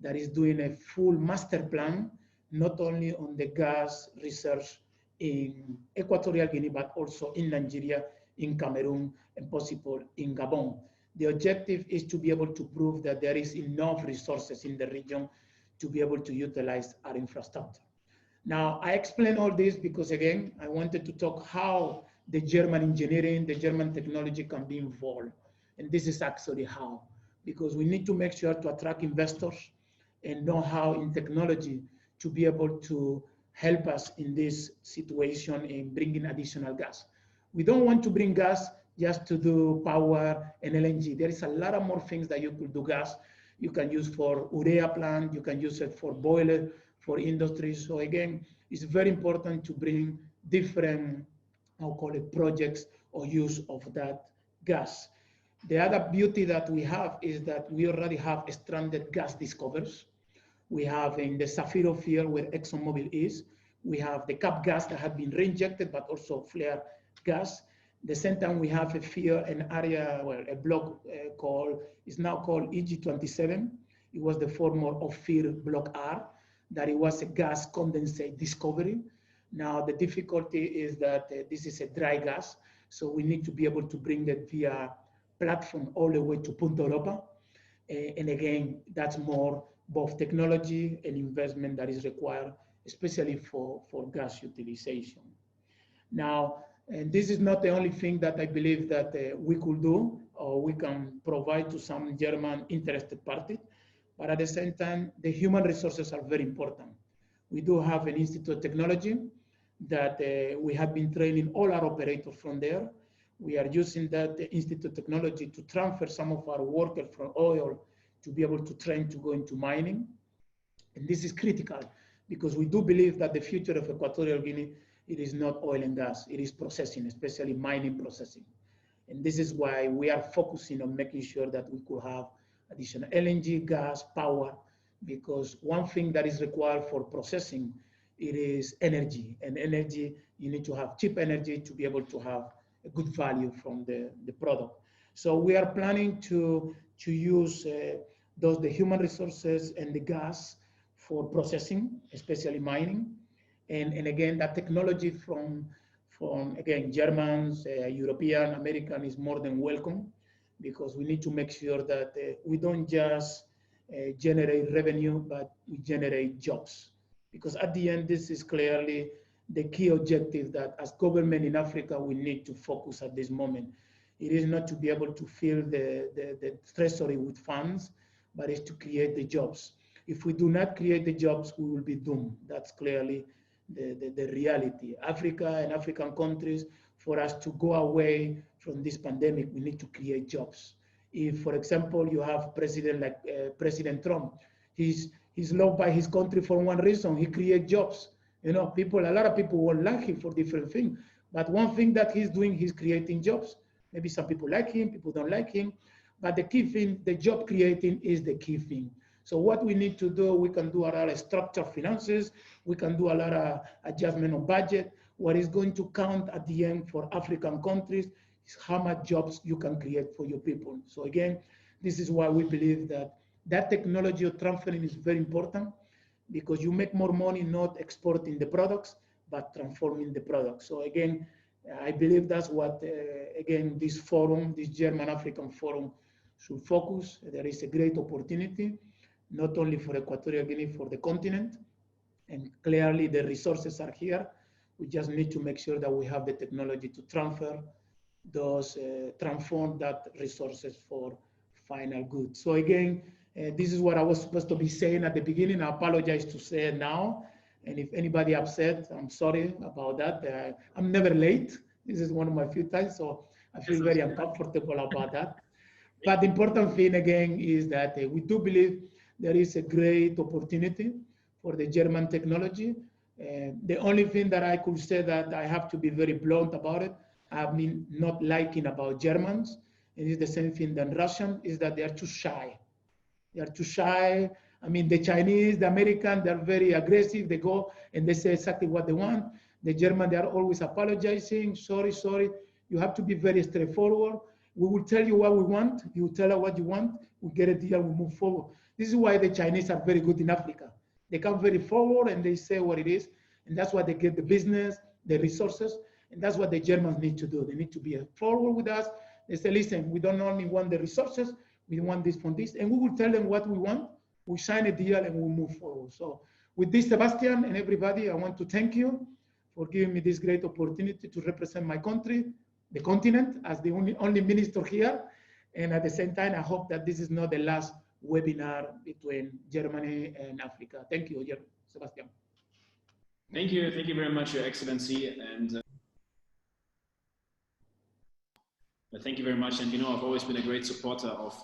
that is doing a full master plan, not only on the gas research in Equatorial Guinea, but also in Nigeria, in Cameroon, and possible in Gabon. The objective is to be able to prove that there is enough resources in the region to be able to utilize our infrastructure. Now, I explain all this because, again, I wanted to talk how the German engineering, the German technology can be involved. And this is actually how, because we need to make sure to attract investors and know-how in technology to be able to help us in this situation in bringing additional gas. We don't want to bring gas just to do power and LNG. There is a lot of more things that you could do gas. You can use for urea plant, you can use it for boiler, for industry. So again, it's very important to bring different, I'll call it, projects or use of that gas. The other beauty that we have is that we already have stranded gas discoveries. We have in the Zafiro field where ExxonMobil is, we have the cap gas that have been reinjected, but also flare gas. The same time we have a field, an area, well, a block is now called EG27. It was the former Ophir Block R, that it was a gas condensate discovery. Now the difficulty is that this is a dry gas, so we need to be able to bring it via platform all the way to Punta Europa. And again, that's more both technology and investment that is required, especially for gas utilization. Now, and this is not the only thing that I believe that we could do or we can provide to some German interested parties, but at the same time, the human resources are very important. We do have an Institute of Technology that we have been training all our operators from there. We are using that Institute of Technology to transfer some of our workers from oil to be able to train to go into mining. And this is critical because we do believe that the future of Equatorial Guinea, it is not oil and gas, it is processing, especially mining processing. And this is why we are focusing on making sure that we could have additional LNG, gas, power, because one thing that is required for processing, it is energy. And energy, you need to have cheap energy to be able to have a good value from the product. So we are planning to use the human resources and the gas for processing, especially mining. And again, that technology from again, Germans, European, American is more than welcome, because we need to make sure that we don't just generate revenue, but we generate jobs. Because at the end, this is clearly the key objective that as government in Africa, we need to focus at this moment. It is not to be able to fill the treasury with funds, but it's to create the jobs. If we do not create the jobs, we will be doomed. That's clearly the reality. Africa and African countries, for us to go away from this pandemic, we need to create jobs. If, for example, you have president like President Trump, he's loved by his country for one reason: he creates jobs. You know, a lot of people won't like him for different things, but one thing that he's doing, he's creating jobs. Maybe some people like him, people don't like him, but the key thing, the job creating is the key thing. So what we need to do, we can do a lot of structured finances, we can do a lot of adjustment of budget. What is going to count at the end for African countries is how much jobs you can create for your people. So again, this is why we believe that technology of transferring is very important, because you make more money not exporting the products, but transforming the products. So again, I believe that's what, again, this forum, this German African Forum should focus. There is a great opportunity, not only for Equatorial Guinea, for the continent. And clearly the resources are here. We just need to make sure that we have the technology to transfer those, transform that resources for final good. So again, this is what I was supposed to be saying at the beginning. I apologize to say it now. And if anybody upset, I'm sorry about that. I'm never late. This is one of my few times, so I feel very uncomfortable about that. But the important thing again is that we do believe there is a great opportunity for the German technology. The only thing that I could say that I have to be very blunt about it, I've been not liking about Germans, and it's the same thing than Russian, is that they are too shy. They are too shy. I mean, the Chinese, the American, they're very aggressive. They go and they say exactly what they want. The German, they are always apologizing. Sorry, sorry. You have to be very straightforward. We will tell you what we want. You tell us what you want. We get a deal, we move forward. This is why the Chinese are very good in Africa. They come very forward and they say what it is. And that's why they get the business, the resources. And that's what the Germans need to do. They need to be forward with us. They say, listen, we don't only want the resources, we want this from this. And we will tell them what we want. We sign a deal and we move forward. So with this, Sebastian and everybody, I want to thank you for giving me this great opportunity to represent my country, the continent, as the only minister here. And at the same time, I hope that this is not the last webinar between Germany and Africa. Thank you, Sebastian. Thank you very much, Your Excellency. And thank you very much. And you know, I've always been a great supporter of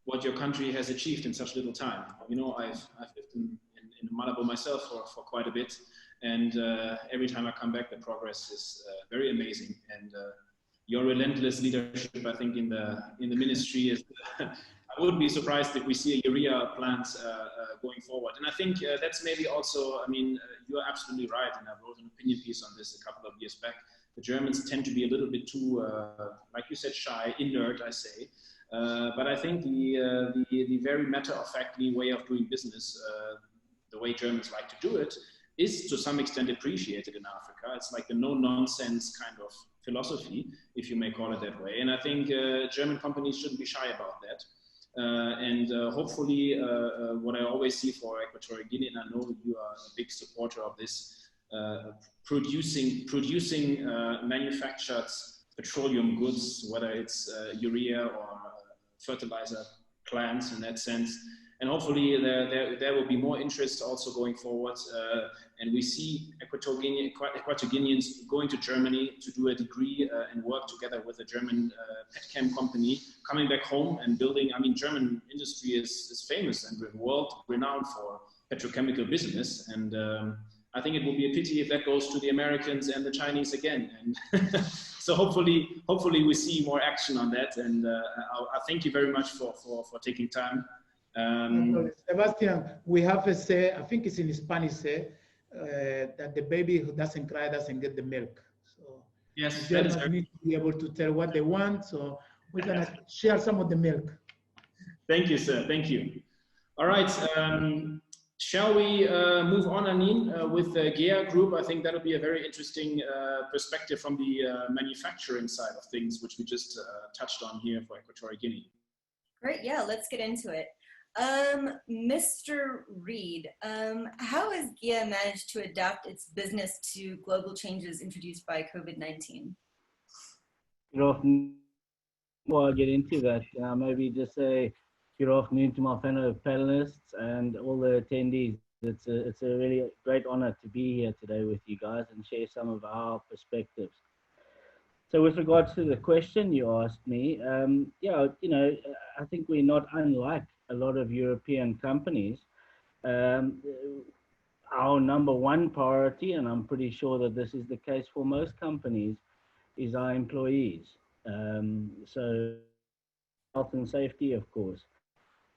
what your country has achieved in such little time. You know, I've lived in Malabo myself for quite a bit, and every time I come back, the progress is very amazing. And your relentless leadership, I think, in the ministry is. I wouldn't be surprised if we see a urea plant going forward. And I think that's maybe also. I mean, you're absolutely right, and I wrote an opinion piece on this a couple of years back. The Germans tend to be a little bit too, like you said, shy, inert, I say. But I think the very matter-of-factly way of doing business, the way Germans like to do it, is to some extent appreciated in Africa. It's like the no-nonsense kind of philosophy, if you may call it that way. And I think German companies shouldn't be shy about that. And hopefully, what I always see for Equatorial Guinea, and I know you are a big supporter of this, producing manufactured petroleum goods, whether it's urea or fertilizer plants in that sense. And hopefully there will be more interest also going forward. And we see Equatorians going to Germany to do a degree and work together with a German petchem company, coming back home and building. I mean, German industry is famous and world renowned for petrochemical business. And I think it will be a pity if that goes to the Americans and the Chinese again. And so hopefully we see more action on that. And I thank you very much for taking time. Sebastian, we have a say, I think it's in Spanish, say, that the baby who doesn't cry doesn't get the milk. So yes, Germans need to be able to tell what they want. So we're going to share some of the milk. Thank you, sir. Thank you. All right. Shall we move on, Anine, with the GEA group? I think that'll be a very interesting perspective from the manufacturing side of things, which we just touched on here for Equatorial Guinea. Great, yeah, let's get into it. Mr. Reed, how has GIA managed to adapt its business to global changes introduced by COVID-19? Good afternoon. Before I get into that, maybe just say good afternoon to my fellow panelists and all the attendees. It's a really great honor to be here today with you guys and share some of our perspectives. So with regards to the question you asked me, yeah, I think we're not unlike a lot of European companies. Our number one priority, and I'm pretty sure that this is the case for most companies, is our employees. So health and safety, of course.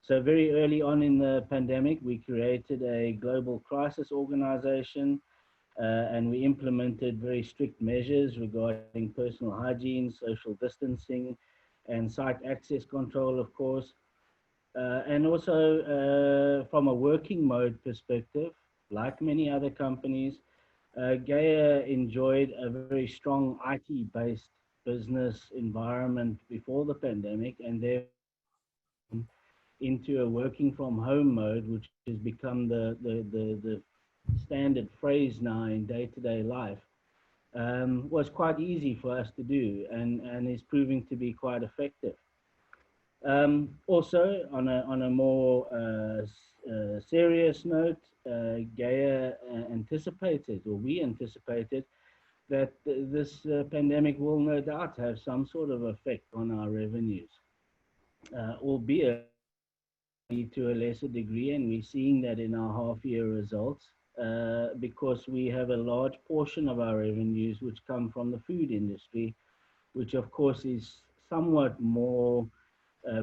So very early on in the pandemic, we created a global crisis organization, and we implemented very strict measures regarding personal hygiene, social distancing, and site access control, of course. And also from a working mode perspective, like many other companies, Gaia enjoyed a very strong IT-based business environment before the pandemic, and therefore into a working from home mode, which has become the standard phrase now in day-to-day life, was quite easy for us to do and is proving to be quite effective. Also, on a more serious note, Gaia anticipated, or we anticipated, that this pandemic will no doubt have some sort of effect on our revenues, albeit to a lesser degree, and we're seeing that in our half-year results, because we have a large portion of our revenues which come from the food industry, which of course is somewhat more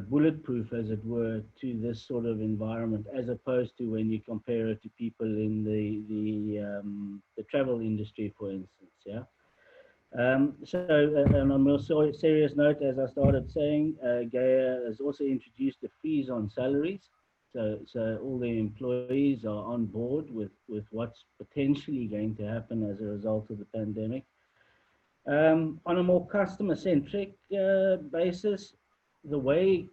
bulletproof, as it were, to this sort of environment, as opposed to when you compare it to people in the travel industry, for instance. Yeah. So, on a more serious note, as I started saying, Gaia has also introduced a freeze on salaries. So all the employees are on board with what's potentially going to happen as a result of the pandemic. On a more customer-centric basis, the way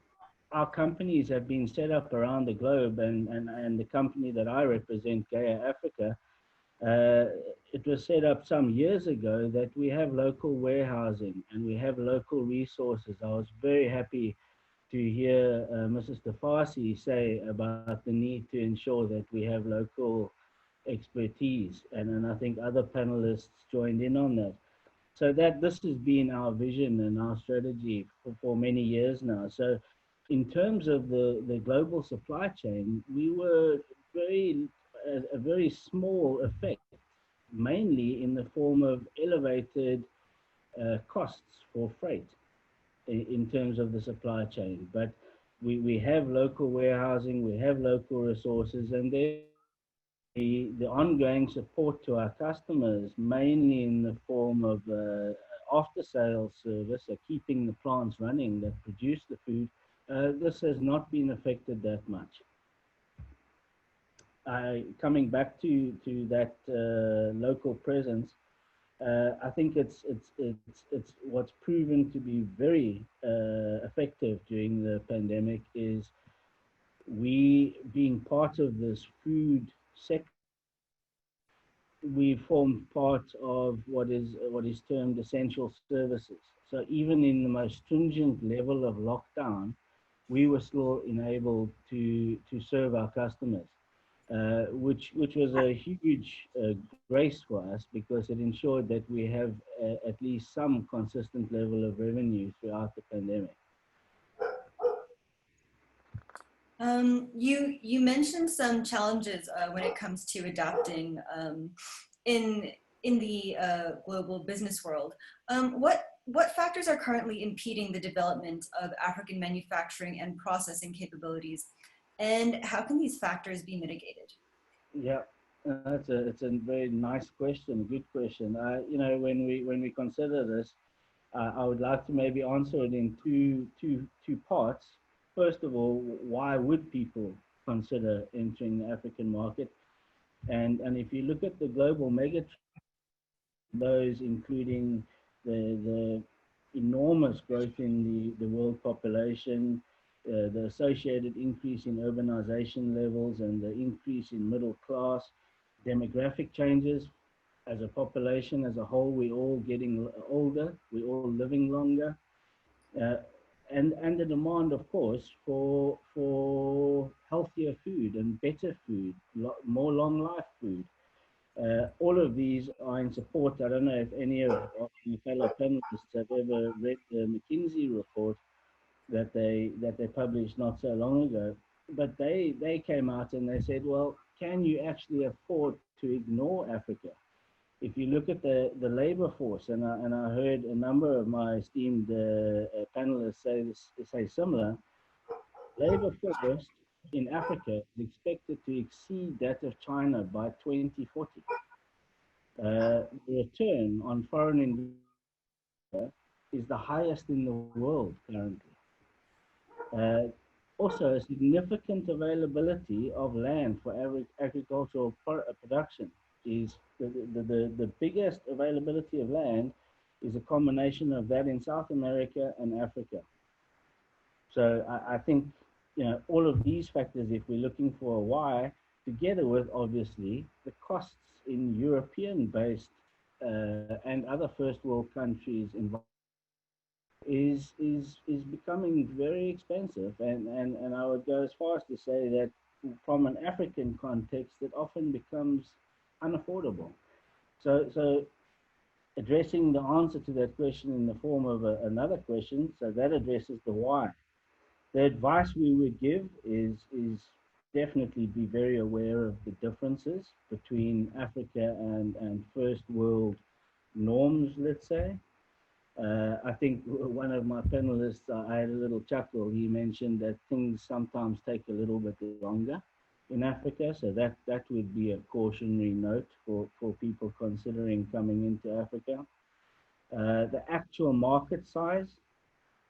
our companies have been set up around the globe, and the company that I represent, Gaia Africa, it was set up some years ago that we have local warehousing and we have local resources. I was very happy to hear Mrs. Tifase say about the need to ensure that we have local expertise, and I think other panelists joined in on that. So this has been our vision and our strategy for many years now. So in terms of the global supply chain, we were a very small effect, mainly in the form of elevated costs for freight in terms of the supply chain. But we have local warehousing, we have local resources, and the ongoing support to our customers, mainly in the form of after-sales service, so keeping the plants running that produce the food, this has not been affected that much. Coming back to that local presence, I think it's what's proven to be very effective during the pandemic is we, being part of this food sector, we formed part of what is termed essential services. So even in the most stringent level of lockdown, we were still enabled to serve our customers, which was a huge grace for us, because it ensured that we have at least some consistent level of revenue throughout the pandemic. You mentioned some challenges when it comes to adapting in the global business world. What factors are currently impeding the development of African manufacturing and processing capabilities, and how can these factors be mitigated? Yeah, it's a very nice question, good question. When we consider this, I would like to maybe answer it in two parts. First of all, why would people consider entering the African market? And if you look at the global megatrends, those including the enormous growth in the world population, the associated increase in urbanization levels and the increase in middle class, demographic changes. As a population as a whole, we're all getting older, we're all living longer, and the demand, of course, for healthier food and better food, more long life food. All of these are in support. I don't know if any of my fellow panelists have ever read the McKinsey report that they published not so long ago, but they came out and they said, well, can you actually afford to ignore Africa? If you look at the labor force, and I heard a number of my esteemed panelists say similar, labor force in Africa is expected to exceed that of China by 2040. The return on foreign investment is the highest in the world currently. Also, a significant availability of land for agricultural production is the biggest availability of land is a combination of that in South America and Africa. So I think, you know, all of these factors, if we're looking for a why, together with obviously the costs in European-based and other first world countries involved, is becoming very expensive, and I would go as far as to say that from an African context, it often becomes unaffordable. So addressing the answer to that question in the form of another question, so that addresses the why. The advice we would give is definitely be very aware of the differences between Africa and first world norms, let's say. I think one of my panelists, I had a little chuckle. He mentioned that things sometimes take a little bit longer in Africa. So that would be a cautionary note for people considering coming into Africa. The actual market size,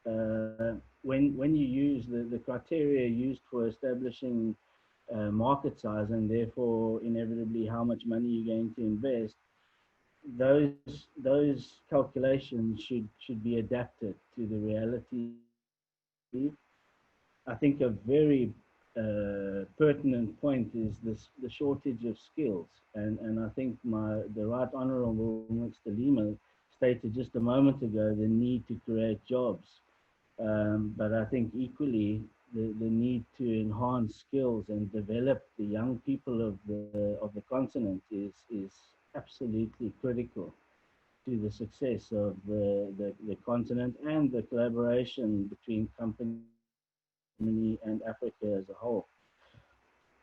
when you use the criteria used for establishing market size and therefore inevitably how much money you're going to invest, those calculations should be adapted to the reality. I think a very pertinent point is the shortage of skills, and I think the Right Honourable Mr. Lima stated just a moment ago the need to create jobs, but I think equally the need to enhance skills and develop the young people of the continent is absolutely critical to the success of the continent and the collaboration between company and Africa as a whole.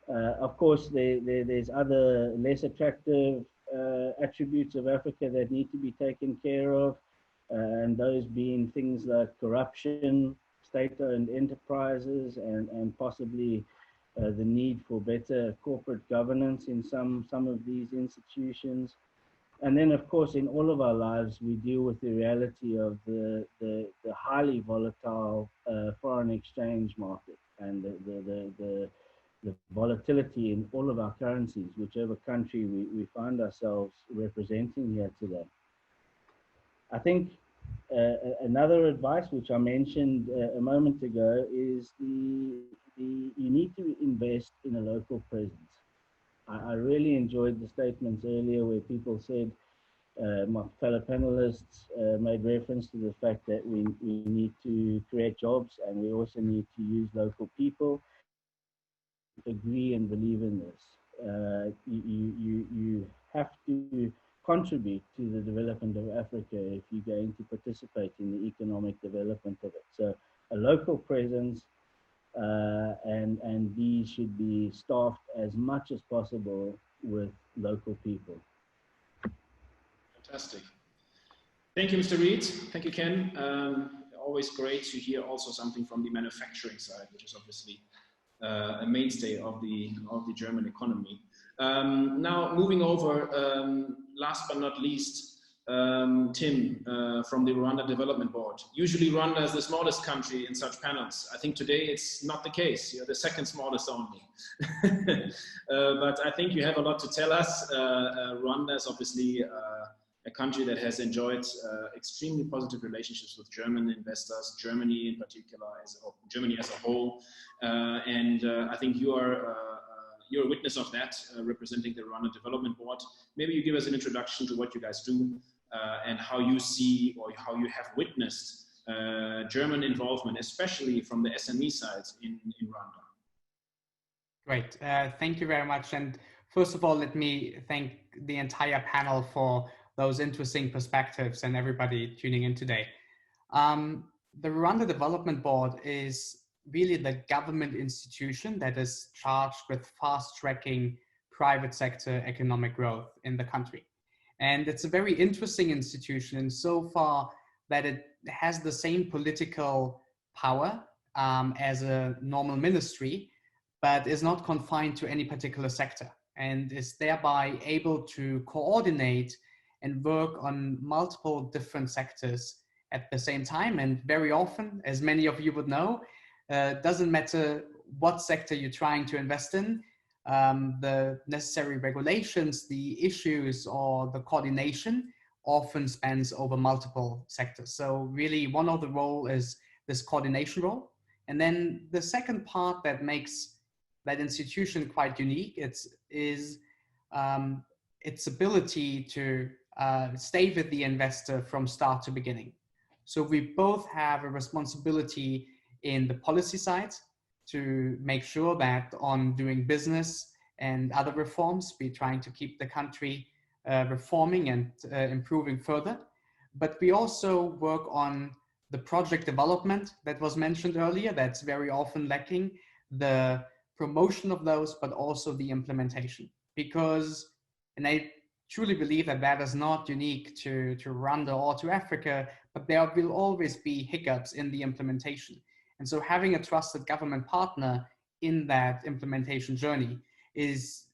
Of course, there's other less attractive attributes of Africa that need to be taken care of, and those being things like corruption, state-owned enterprises, and possibly the need for better corporate governance in some of these institutions. And then, of course, in all of our lives, we deal with the reality of the highly volatile foreign exchange market and the volatility in all of our currencies, whichever country we find ourselves representing here today. I think another advice, which I mentioned a moment ago, is you need to invest in a local presence. I really enjoyed the statements earlier where people said, my fellow panelists made reference to the fact that we need to create jobs and we also need to use local people. Agree and believe in this. You have to contribute to the development of Africa if you're going to participate in the economic development of it. So a local presence, and these should be staffed as much as possible with local people. Fantastic. Thank you, Mr. Reed. Thank you, Ken. Always great to hear also something from the manufacturing side, which is obviously a mainstay of the German economy. Now, moving over, last but not least, Tim from the Rwanda Development Board. Usually Rwanda is the smallest country in such panels. I think today it's not the case. You're the second smallest only. But I think you have a lot to tell us. Rwanda is obviously a country that has enjoyed extremely positive relationships with German investors, Germany in particular, Germany as a whole. I think you're a witness of that, representing the Rwanda Development Board. Maybe you give us an introduction to what you guys do and how you see or how you have witnessed German involvement, especially from the SME side in Rwanda. Great, thank you very much. And first of all, let me thank the entire panel for those interesting perspectives and everybody tuning in today. The Rwanda Development Board is really the government institution that is charged with fast-tracking private sector economic growth in the country. And it's a very interesting institution insofar that it has the same political power as a normal ministry, but is not confined to any particular sector, and is thereby able to coordinate and work on multiple different sectors at the same time. And very often, as many of you would know, doesn't matter what sector you're trying to invest in, the necessary regulations, the issues, or the coordination often spans over multiple sectors. So really one of the role is this coordination role. And then the second part that makes that institution quite unique, is its ability to stay with the investor from start to beginning. So we both have a responsibility in the policy side to make sure that on doing business and other reforms, we're trying to keep the country reforming and improving further. But we also work on the project development that was mentioned earlier, that's very often lacking, the promotion of those, but also the implementation. Because, and I truly believe that that is not unique to Rwanda or to Africa, but there will always be hiccups in the implementation. And so having a trusted government partner in that implementation journey is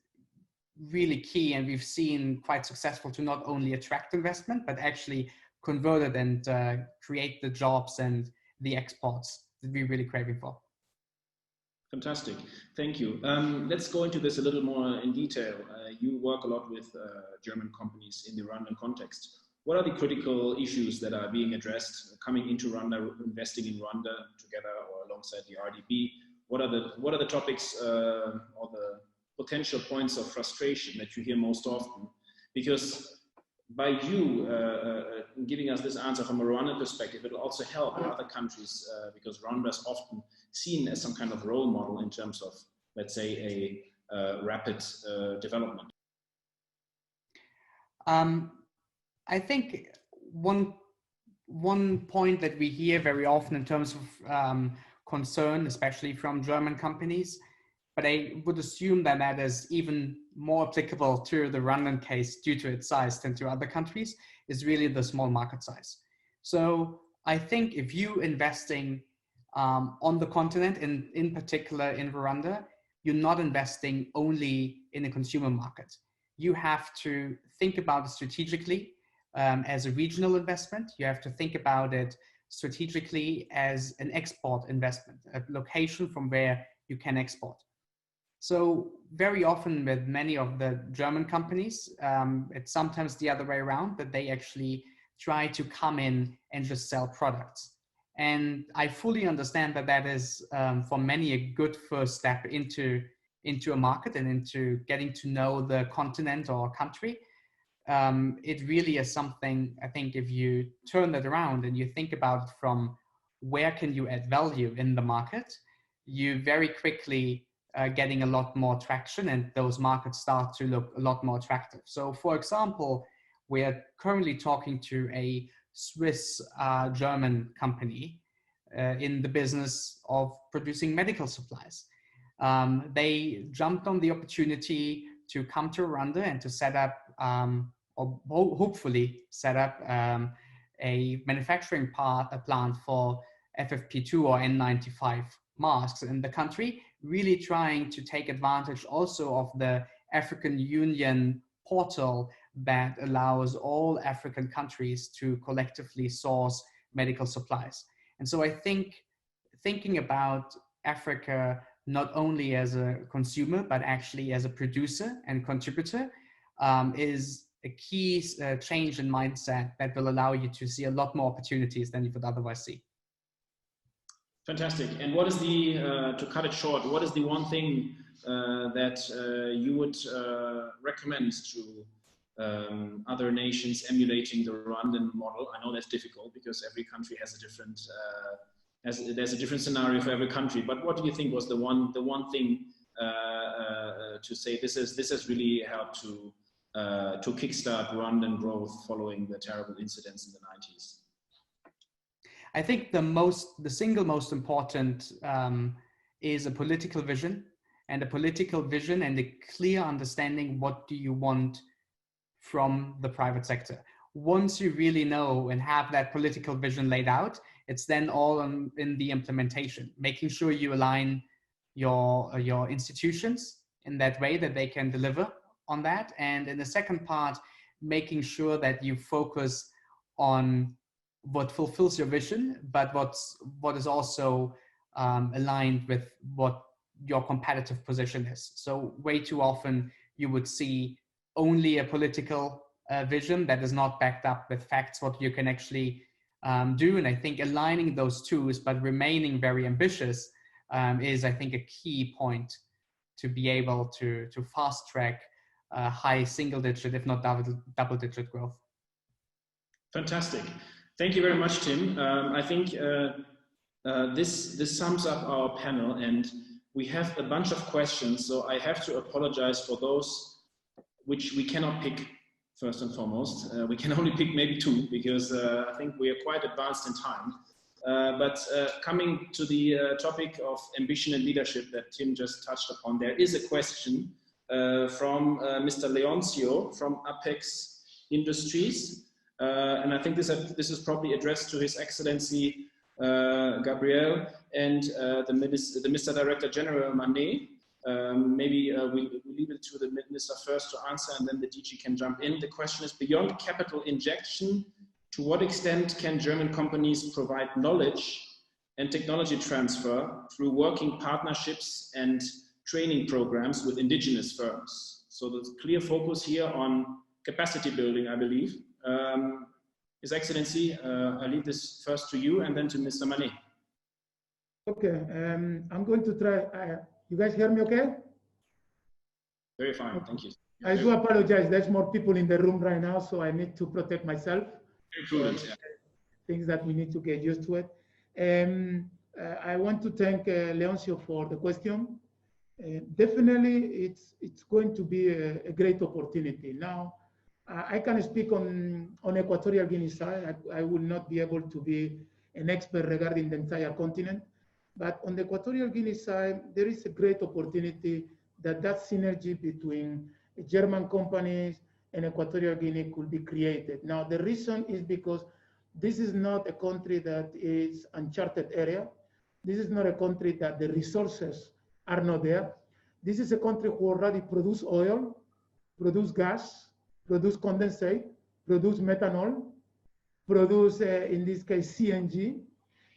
really key. And we've seen quite successful to not only attract investment, but actually convert it and create the jobs and the exports that we're really craving for. Fantastic, thank you. Let's go into this a little more in detail. You work a lot with German companies in the Rwandan context. What are the critical issues that are being addressed coming into Rwanda, investing in Rwanda together or alongside the RDB? What are the topics or the potential points of frustration that you hear most often? Because by you giving us this answer from a Rwandan perspective, it will also help other countries because Rwanda is often seen as some kind of role model in terms of, let's say, a rapid development. I think one point that we hear very often in terms of concern, especially from German companies, but I would assume that that is even more applicable to the Rwandan case due to its size than to other countries, is really the small market size. So I think if you investing on the continent, in particular in Rwanda, you're not investing only in a consumer market. You have to think about it strategically as a regional investment. You have to think about it strategically as an export investment, a location from where you can export. So very often with many of the German companies, it's sometimes the other way around, that they actually try to come in and just sell products. And I fully understand that that is for many a good first step into a market and into getting to know the continent or country. It really is something, I think, if you turn that around and you think about it from where can you add value in the market, you very quickly getting a lot more traction and those markets start to look a lot more attractive. So for example, we're currently talking to a Swiss German company in the business of producing medical supplies. They jumped on the opportunity to come to Rwanda and to set up, or hopefully set up a manufacturing plant for FFP2 or N95 masks in the country, really trying to take advantage also of the African Union portal that allows all African countries to collectively source medical supplies. And so I think thinking about Africa not only as a consumer, but actually as a producer and contributor is a key change in mindset that will allow you to see a lot more opportunities than you would otherwise see. Fantastic. And what is the, to cut it short, what is the one thing that you would recommend to other nations emulating the Rwandan model? I know that's difficult because every country has a different, there's a different scenario for every country. But what do you think was the one thing to say this has really helped to kickstart Rwandan growth following the terrible incidents in the 90s? I think the single most important is a political vision, and a clear understanding what do you want from the private sector. Once you really know and have that political vision laid out, it's then all in the implementation, making sure you align your institutions in that way that they can deliver on that. And in the second part, making sure that you focus on what fulfills your vision, but what is also aligned with what your competitive position is. So way too often you would see only a political vision that is not backed up with facts, what you can actually do. And I think aligning those two, but remaining very ambitious is, I think, a key point to be able to fast track high single digit, if not double digit growth. Fantastic. Thank you very much, Tim. I think this sums up our panel, and we have a bunch of questions, so I have to apologize for those which we cannot pick first and foremost. We can only pick maybe two because I think we are quite advanced in time. But coming to the topic of ambition and leadership that Tim just touched upon, there is a question from Mr. Leoncio from Apex Industries. And I think this is probably addressed to His Excellency Gabriel and the Mr. Director General Manet. Maybe we leave it to the Minister first to answer, and then the DG can jump in. The question is, beyond capital injection, to what extent can German companies provide knowledge and technology transfer through working partnerships and training programs with indigenous firms? So there's a clear focus here on capacity building, I believe. His Excellency, I leave this first to you and then to Mr. Manet. Okay, I'm going to try. You guys hear me okay? Very fine, thank you. I do apologize. There's more people in the room right now, so I need to protect myself. Very prudent, yeah. Things that we need to get used to it. I want to thank Leoncio for the question. Definitely, it's going to be a great opportunity. Now, I can speak on Equatorial Guinea side. I will not be able to be an expert regarding the entire continent, but on the Equatorial Guinea side, there is a great opportunity that synergy between German companies and Equatorial Guinea could be created. Now, the reason is because this is not a country that is uncharted area. This is not a country that the resources are not there. This is a country who already produce oil, produce gas, produce condensate, produce methanol, produce, in this case, CNG,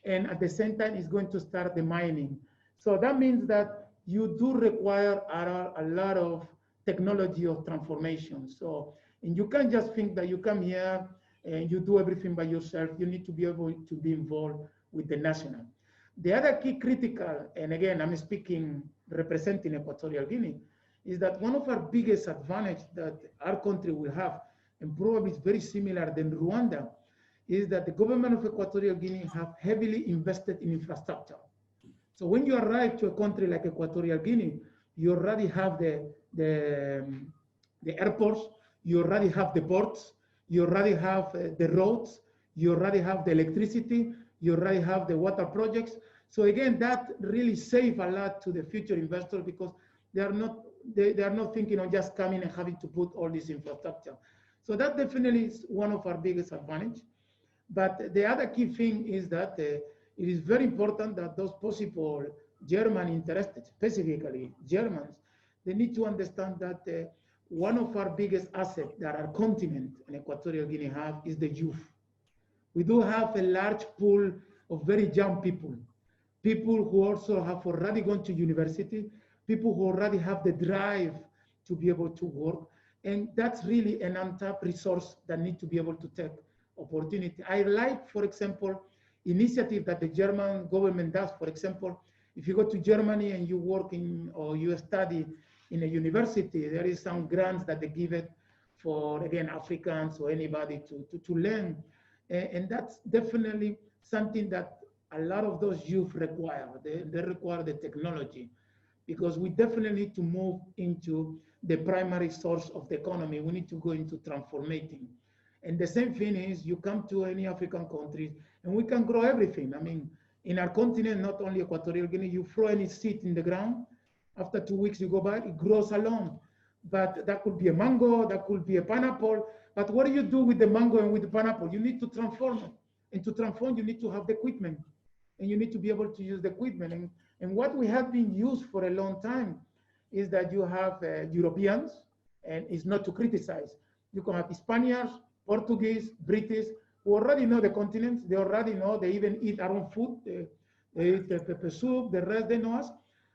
and at the same time is going to start the mining. So that means that you do require a lot of technology of transformation. So, and you can't just think that you come here and you do everything by yourself. You need to be able to be involved with the national. The other key critical, and again, I'm speaking representing Equatorial Guinea, is that one of our biggest advantage that our country will have, and probably is very similar than Rwanda, is that the government of Equatorial Guinea have heavily invested in infrastructure. So when you arrive to a country like Equatorial Guinea, you already have the airports, you already have the ports, you already have the roads, you already have the electricity, you already have the water projects. So again, that really save a lot to the future investors because they are not thinking of just coming and having to put all this infrastructure. So that definitely is one of our biggest advantage. But the other key thing is that it is very important that those possible German interested, specifically Germans, they need to understand that one of our biggest assets that our continent and Equatorial Guinea have is the youth. We do have a large pool of very young people, people who also have already gone to university, people who already have the drive to be able to work. And that's really an untapped resource that need to be able to take opportunity. I like, for example, initiative that the German government does. For example, if you go to Germany and you work in or you study in a university, there is some grants that they give it for, again, Africans or anybody to learn. And that's definitely something that a lot of those youth require. They require the technology, because we definitely need to move into the primary source of the economy. We need to go into transforming. And the same thing is, you come to any African country and we can grow everything. I mean, in our continent, not only Equatorial Guinea, you throw any seed in the ground, after 2 weeks you go back, it grows alone. But that could be a mango, that could be a pineapple. But what do you do with the mango and with the pineapple? You need to transform it. And to transform, you need to have the equipment. And you need to be able to use the equipment. And what we have been used for a long time is that you have Europeans, and it's not to criticize. You can have Spaniards, Portuguese, British, who already know the continents. They already know, they even eat our own food. They eat the pepper soup, the rest they know us.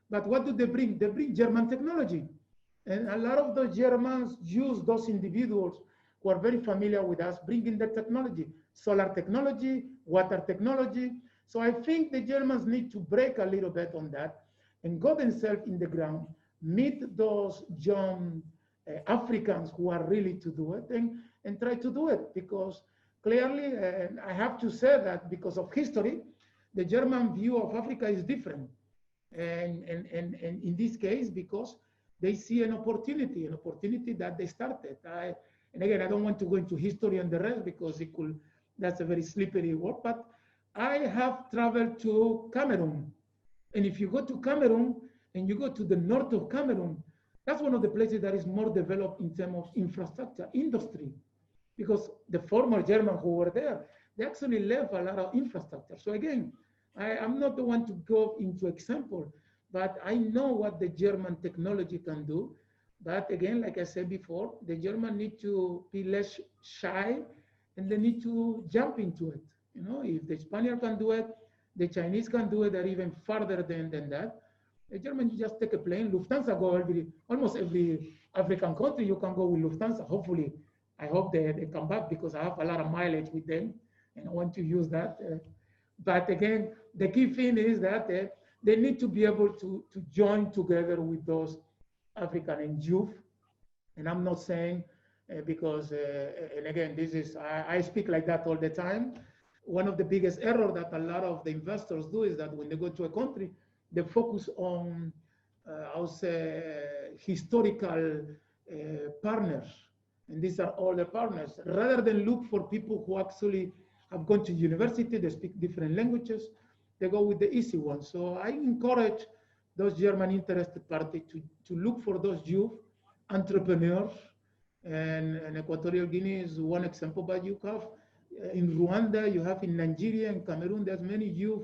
But what do they bring? They bring German technology. And a lot of the Germans use those individuals who are very familiar with us, bringing the technology, solar technology, water technology. So I think the Germans need to break a little bit on that and go themselves in the ground, meet those young Africans who are really to do it, and try to do it. Because clearly, I have to say that because of history, the German view of Africa is different. And in this case, because they see an opportunity that they started. And again, I don't want to go into history and the rest, because that's a very slippery word, but I have traveled to Cameroon. And if you go to Cameroon and you go to the north of Cameroon, that's one of the places that is more developed in terms of infrastructure, industry, because the former Germans who were there, they actually left a lot of infrastructure. So again, I'm not the one to go into example, but I know what the German technology can do. But again, like I said before, the Germans need to be less shy, and they need to jump into it. You know, if the Spaniard can do it, the Chinese can do it, or even farther than that. The Germans just take a plane. Lufthansa go almost every African country. You can go with Lufthansa. Hopefully, I hope they come back, because I have a lot of mileage with them, and I want to use that. But again, the key thing is that they need to be able to join together with those African and youth. And I'm not saying because, and again, this is, I speak like that all the time. One of the biggest errors that a lot of the investors do is that when they go to a country, they focus on, I would say, historical partners. And these are all the partners, rather than look for people who actually have gone to university, they speak different languages, they go with the easy ones. So I encourage those German interested parties to look for those youth entrepreneurs. And Equatorial Guinea is one example, but you have in Rwanda, you have in Nigeria and Cameroon, there's many youth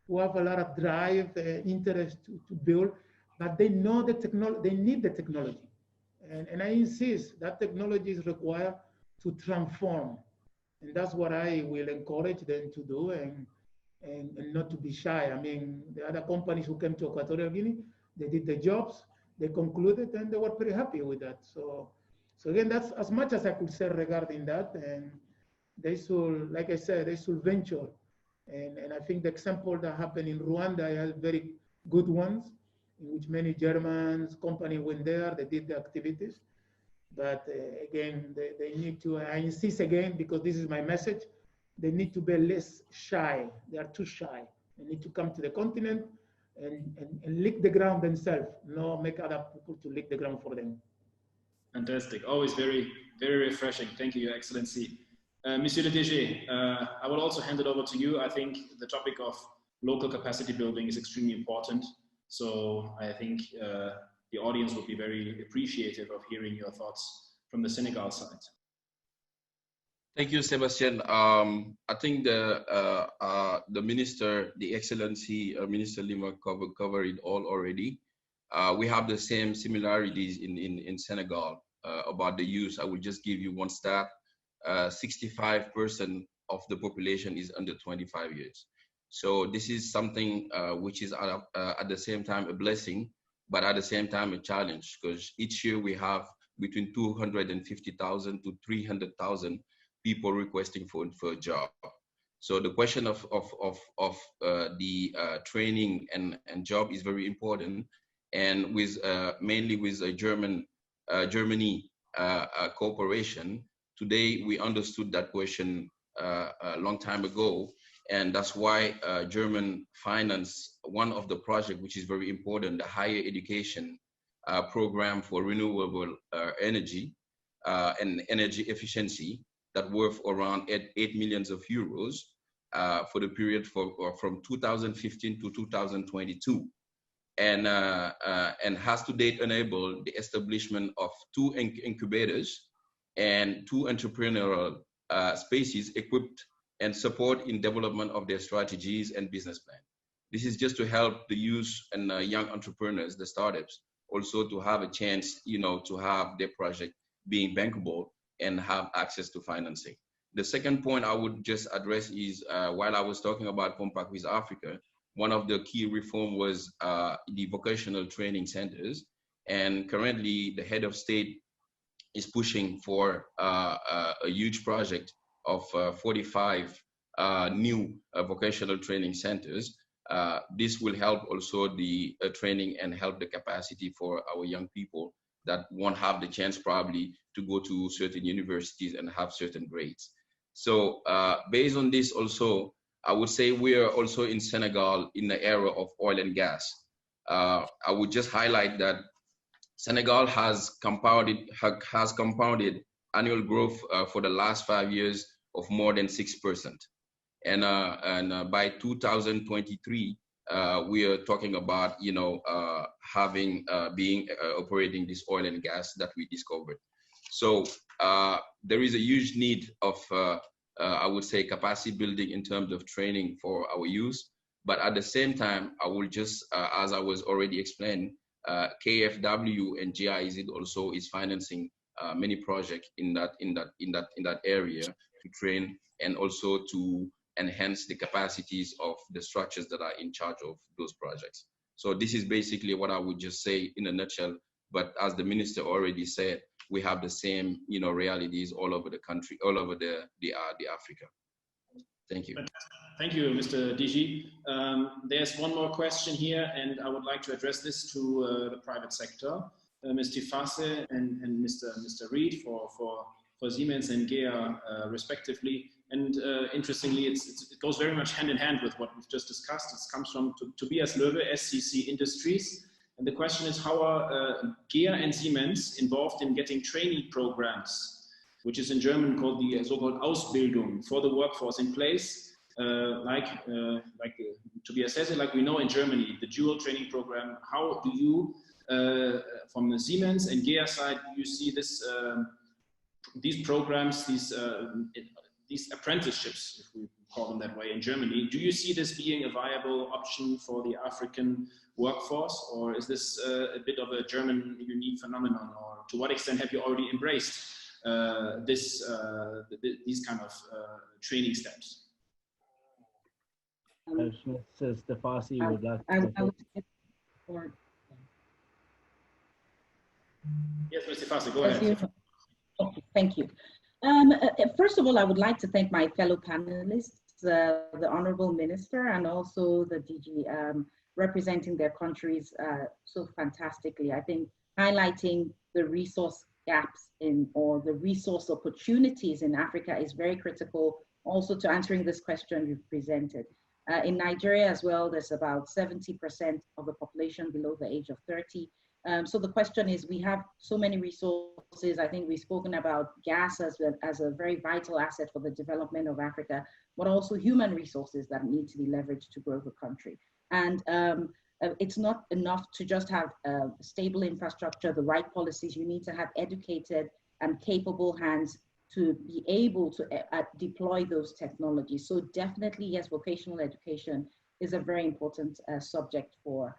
who have a lot of drive, interest to build, but they know the technology, they need the technology. And I insist that technology is required to transform. And that's what I will encourage them to do, and not to be shy. I mean, the other companies who came to Equatorial Guinea, they did the jobs, they concluded, and they were pretty happy with that. So again, that's as much as I could say regarding that. And they should, like I said, they should venture. And I think the example that happened in Rwanda has very good ones, in which many Germans companies went there, they did the activities. But again, they need to, I insist again, because this is my message, they need to be less shy. They are too shy. They need to come to the continent and lick the ground themselves, not make other people to lick the ground for them. Fantastic. Always very, very refreshing. Thank you, Your Excellency. Monsieur le DG, I will also hand it over to you. I think the topic of local capacity building is extremely important. So I think the audience will be very appreciative of hearing your thoughts from the Senegal side. Thank you, Sebastian. I think the minister, the Excellency Minister Lima covered it all already. We have the same similarities in Senegal about the youth. I will just give you one stat. 65% of the population is under 25 years. So this is something which is at the same time a blessing, but at the same time a challenge, because each year we have between 250,000 to 300,000 people requesting for a job. So the question of the training and job is very important, and with mainly with a Germany cooperation. Today we understood that question a long time ago, and that's why German finance one of the projects which is very important, the higher education program for renewable energy and energy efficiency, that worth around 8 million euros for the period from 2015 to 2022, and has to date enabled the establishment of 2 incubators and 2 entrepreneurial spaces equipped and support in development of their strategies and business plan. This is just to help the youth and young entrepreneurs, the startups, also to have a chance, to have their project being bankable and have access to financing. The second point I would just address is, while I was talking about Compact with Africa, one of the key reform was the vocational training centers. And currently the head of state is pushing for a huge project of 45 new vocational training centers. This will help also the training and help the capacity for our young people that won't have the chance probably to go to certain universities and have certain grades. So based on this also, I would say we are also in Senegal in the era of oil and gas. I would just highlight that Senegal has compounded annual growth for the last 5 years of more than 6%. And by 2023, we are talking about, operating this oil and gas that we discovered. So there is a huge need of, I would say, capacity building in terms of training for our youth. But at the same time, I will just, as I was already explaining, KfW and GIZ also is financing many projects in that area to train and also to enhance the capacities of the structures that are in charge of those projects. So this is basically what I would just say in a nutshell. But as the minister already said, we have the same, realities all over the country, all over the Africa. Thank you. Thank you, Mr. DG. There's one more question here, and I would like to address this to the private sector. Ms. Tifase and Mr. Reed for Siemens and GEA respectively. And interestingly, it goes very much hand in hand with what we've just discussed. It comes from Tobias Löwe, SCC Industries. And the question is, how are GEA and Siemens involved in getting training programs, which is in German called the so-called Ausbildung, for the workforce in place, like Tobias says it, like we know in Germany, the dual training program. How do you, from the Siemens and GEA side, do you see this, these programs, these apprenticeships, if we call them that way, in Germany? Do you see this being a viable option for the African workforce, or is this a bit of a German unique phenomenon, or to what extent have you already embraced these kind of training steps? Mr. Tifase would like to Yes, Mr. Tifase, go ahead. Okay, thank you. First of all, I would like to thank my fellow panelists, the Honorable Minister, and also the DG representing their countries so fantastically. I think highlighting the resource gaps or the resource opportunities in Africa is very critical also to answering this question you've presented. In Nigeria as well, there's about 70% of the population below the age of 30. So the question is, we have so many resources. I think we've spoken about gas as a very vital asset for the development of Africa, but also human resources that need to be leveraged to grow the country. And it's not enough to just have stable infrastructure, the right policies. You need to have educated and capable hands to be able to deploy those technologies. So definitely, yes, vocational education is a very important subject for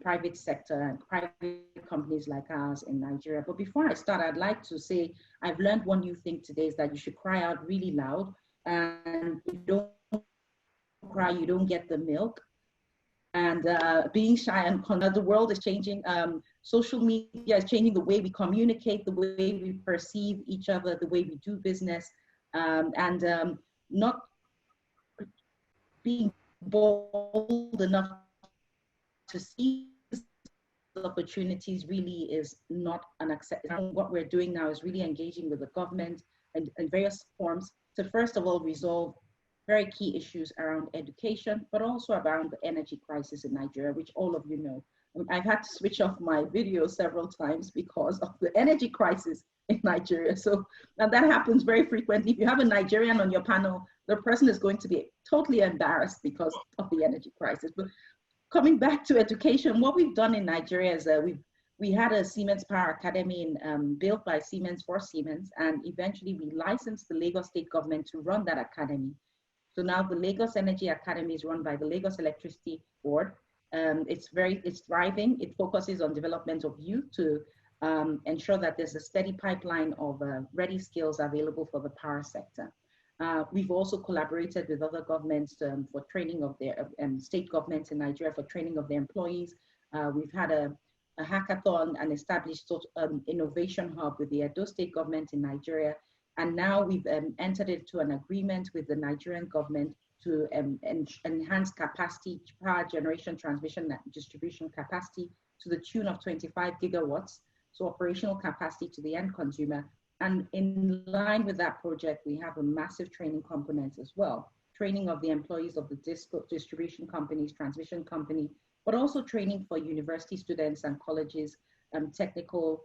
private sector and private companies like ours in Nigeria. But before I start, I'd like to say, I've learned one new thing today is that you should cry out really loud, and if you don't cry, you don't get the milk. and being shy and the world is changing. Social media is changing the way we communicate, the way we perceive each other, the way we do business, and not being bold enough to see opportunities really is not an acceptable. What we're doing now is really engaging with the government and various forms to first of all resolve very key issues around education, but also around the energy crisis in Nigeria, which all of you know. I've had to switch off my video several times because of the energy crisis in Nigeria. So, and that happens very frequently. If you have a Nigerian on your panel, the person is going to be totally embarrassed because of the energy crisis. But coming back to education, what we've done in Nigeria is we had a Siemens Power Academy built by Siemens for Siemens, and eventually we licensed the Lagos State government to run that academy. So now the Lagos Energy Academy is run by the Lagos Electricity Board. It's thriving. It focuses on development of youth to ensure that there's a steady pipeline of ready skills available for the power sector. We've also collaborated with other governments for training of their state governments in Nigeria for training of their employees. We've had a hackathon and established innovation hub with the Edo State government in Nigeria. And now we've entered into an agreement with the Nigerian government to enhance capacity, power generation, transmission, and distribution capacity to the tune of 25 gigawatts, so operational capacity to the end consumer. And in line with that project, we have a massive training component as well. Training of the employees of the distribution companies, transmission company, but also training for university students and colleges, technical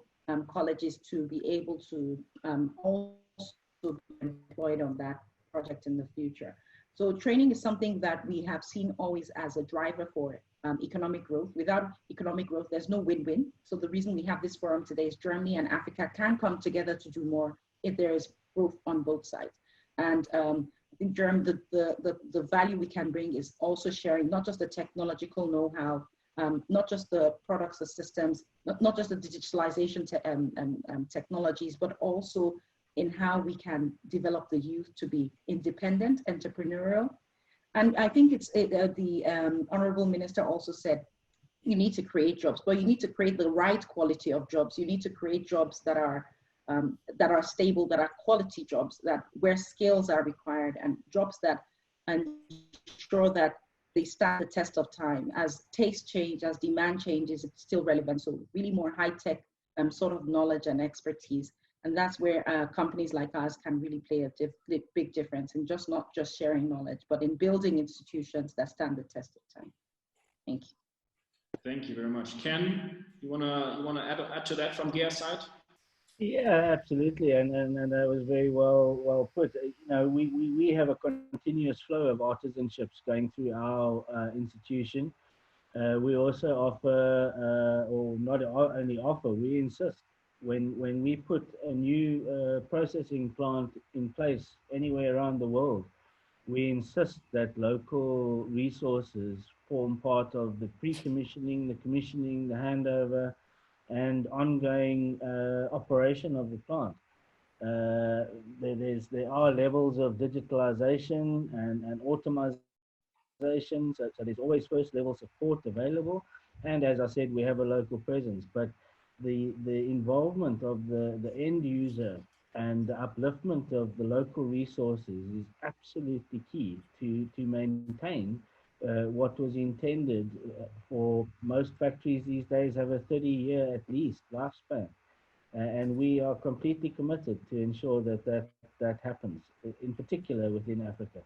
colleges to be able to also be employed on that project in the future. So training is something that we have seen always as a driver for economic growth. Without economic growth, there's no win-win. So the reason we have this forum today is Germany and Africa can come together to do more if there is growth on both sides. And I think the value we can bring is also sharing not just the technological know-how, not just the products, the systems, not just the digitalization technologies, but also in how we can develop the youth to be independent, entrepreneurial. And I think it's the Honorable Minister also said, you need to create jobs, but you need to create the right quality of jobs. You need to create jobs that are stable, that are quality jobs, that where skills are required, and jobs that ensure that they stand the test of time. As tastes change, as demand changes, it's still relevant. So really more high-tech sort of knowledge and expertise. And that's where companies like ours can really play a big difference in just not just sharing knowledge, but in building institutions that stand the test of time. Thank you. Thank you very much. Ken, you wanna add to that from GEA's side? Yeah, absolutely, and that was very well put. You know, we have a continuous flow of artisanships going through our institution. We also offer, or not only offer, we insist. When we put a new processing plant in place anywhere around the world, we insist that local resources form part of the pre-commissioning, the commissioning, the handover, and ongoing operation of the plant. There are levels of digitalization and automation, so there's always first level support available. And as I said, we have a local presence, but the involvement of the end user and the upliftment of the local resources is absolutely key to maintain what was intended for most factories these days have a 30-year at least lifespan. And we are completely committed to ensure that happens, in particular within Africa.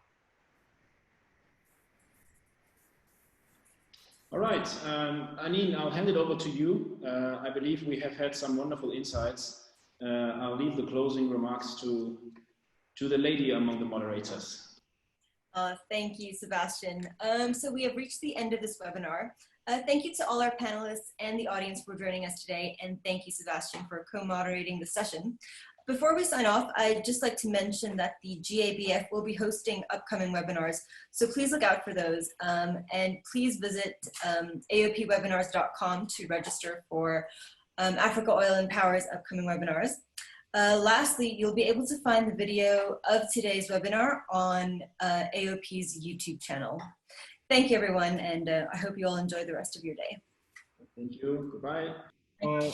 All right, Anine, I'll hand it over to you. I believe we have had some wonderful insights. I'll leave the closing remarks to the lady among the moderators. Thank you, Sebastian. So we have reached the end of this webinar. Thank you to all our panelists and the audience for joining us today, and thank you, Sebastian, for co-moderating the session. Before we sign off, I'd just like to mention that the GABF will be hosting upcoming webinars, so please look out for those, and please visit aopwebinars.com to register for Africa Oil and Power's upcoming webinars. Lastly, you'll be able to find the video of today's webinar on AOP's YouTube channel. thank you, everyone, and I hope you all enjoy the rest of your day. Thank you. Goodbye. Bye.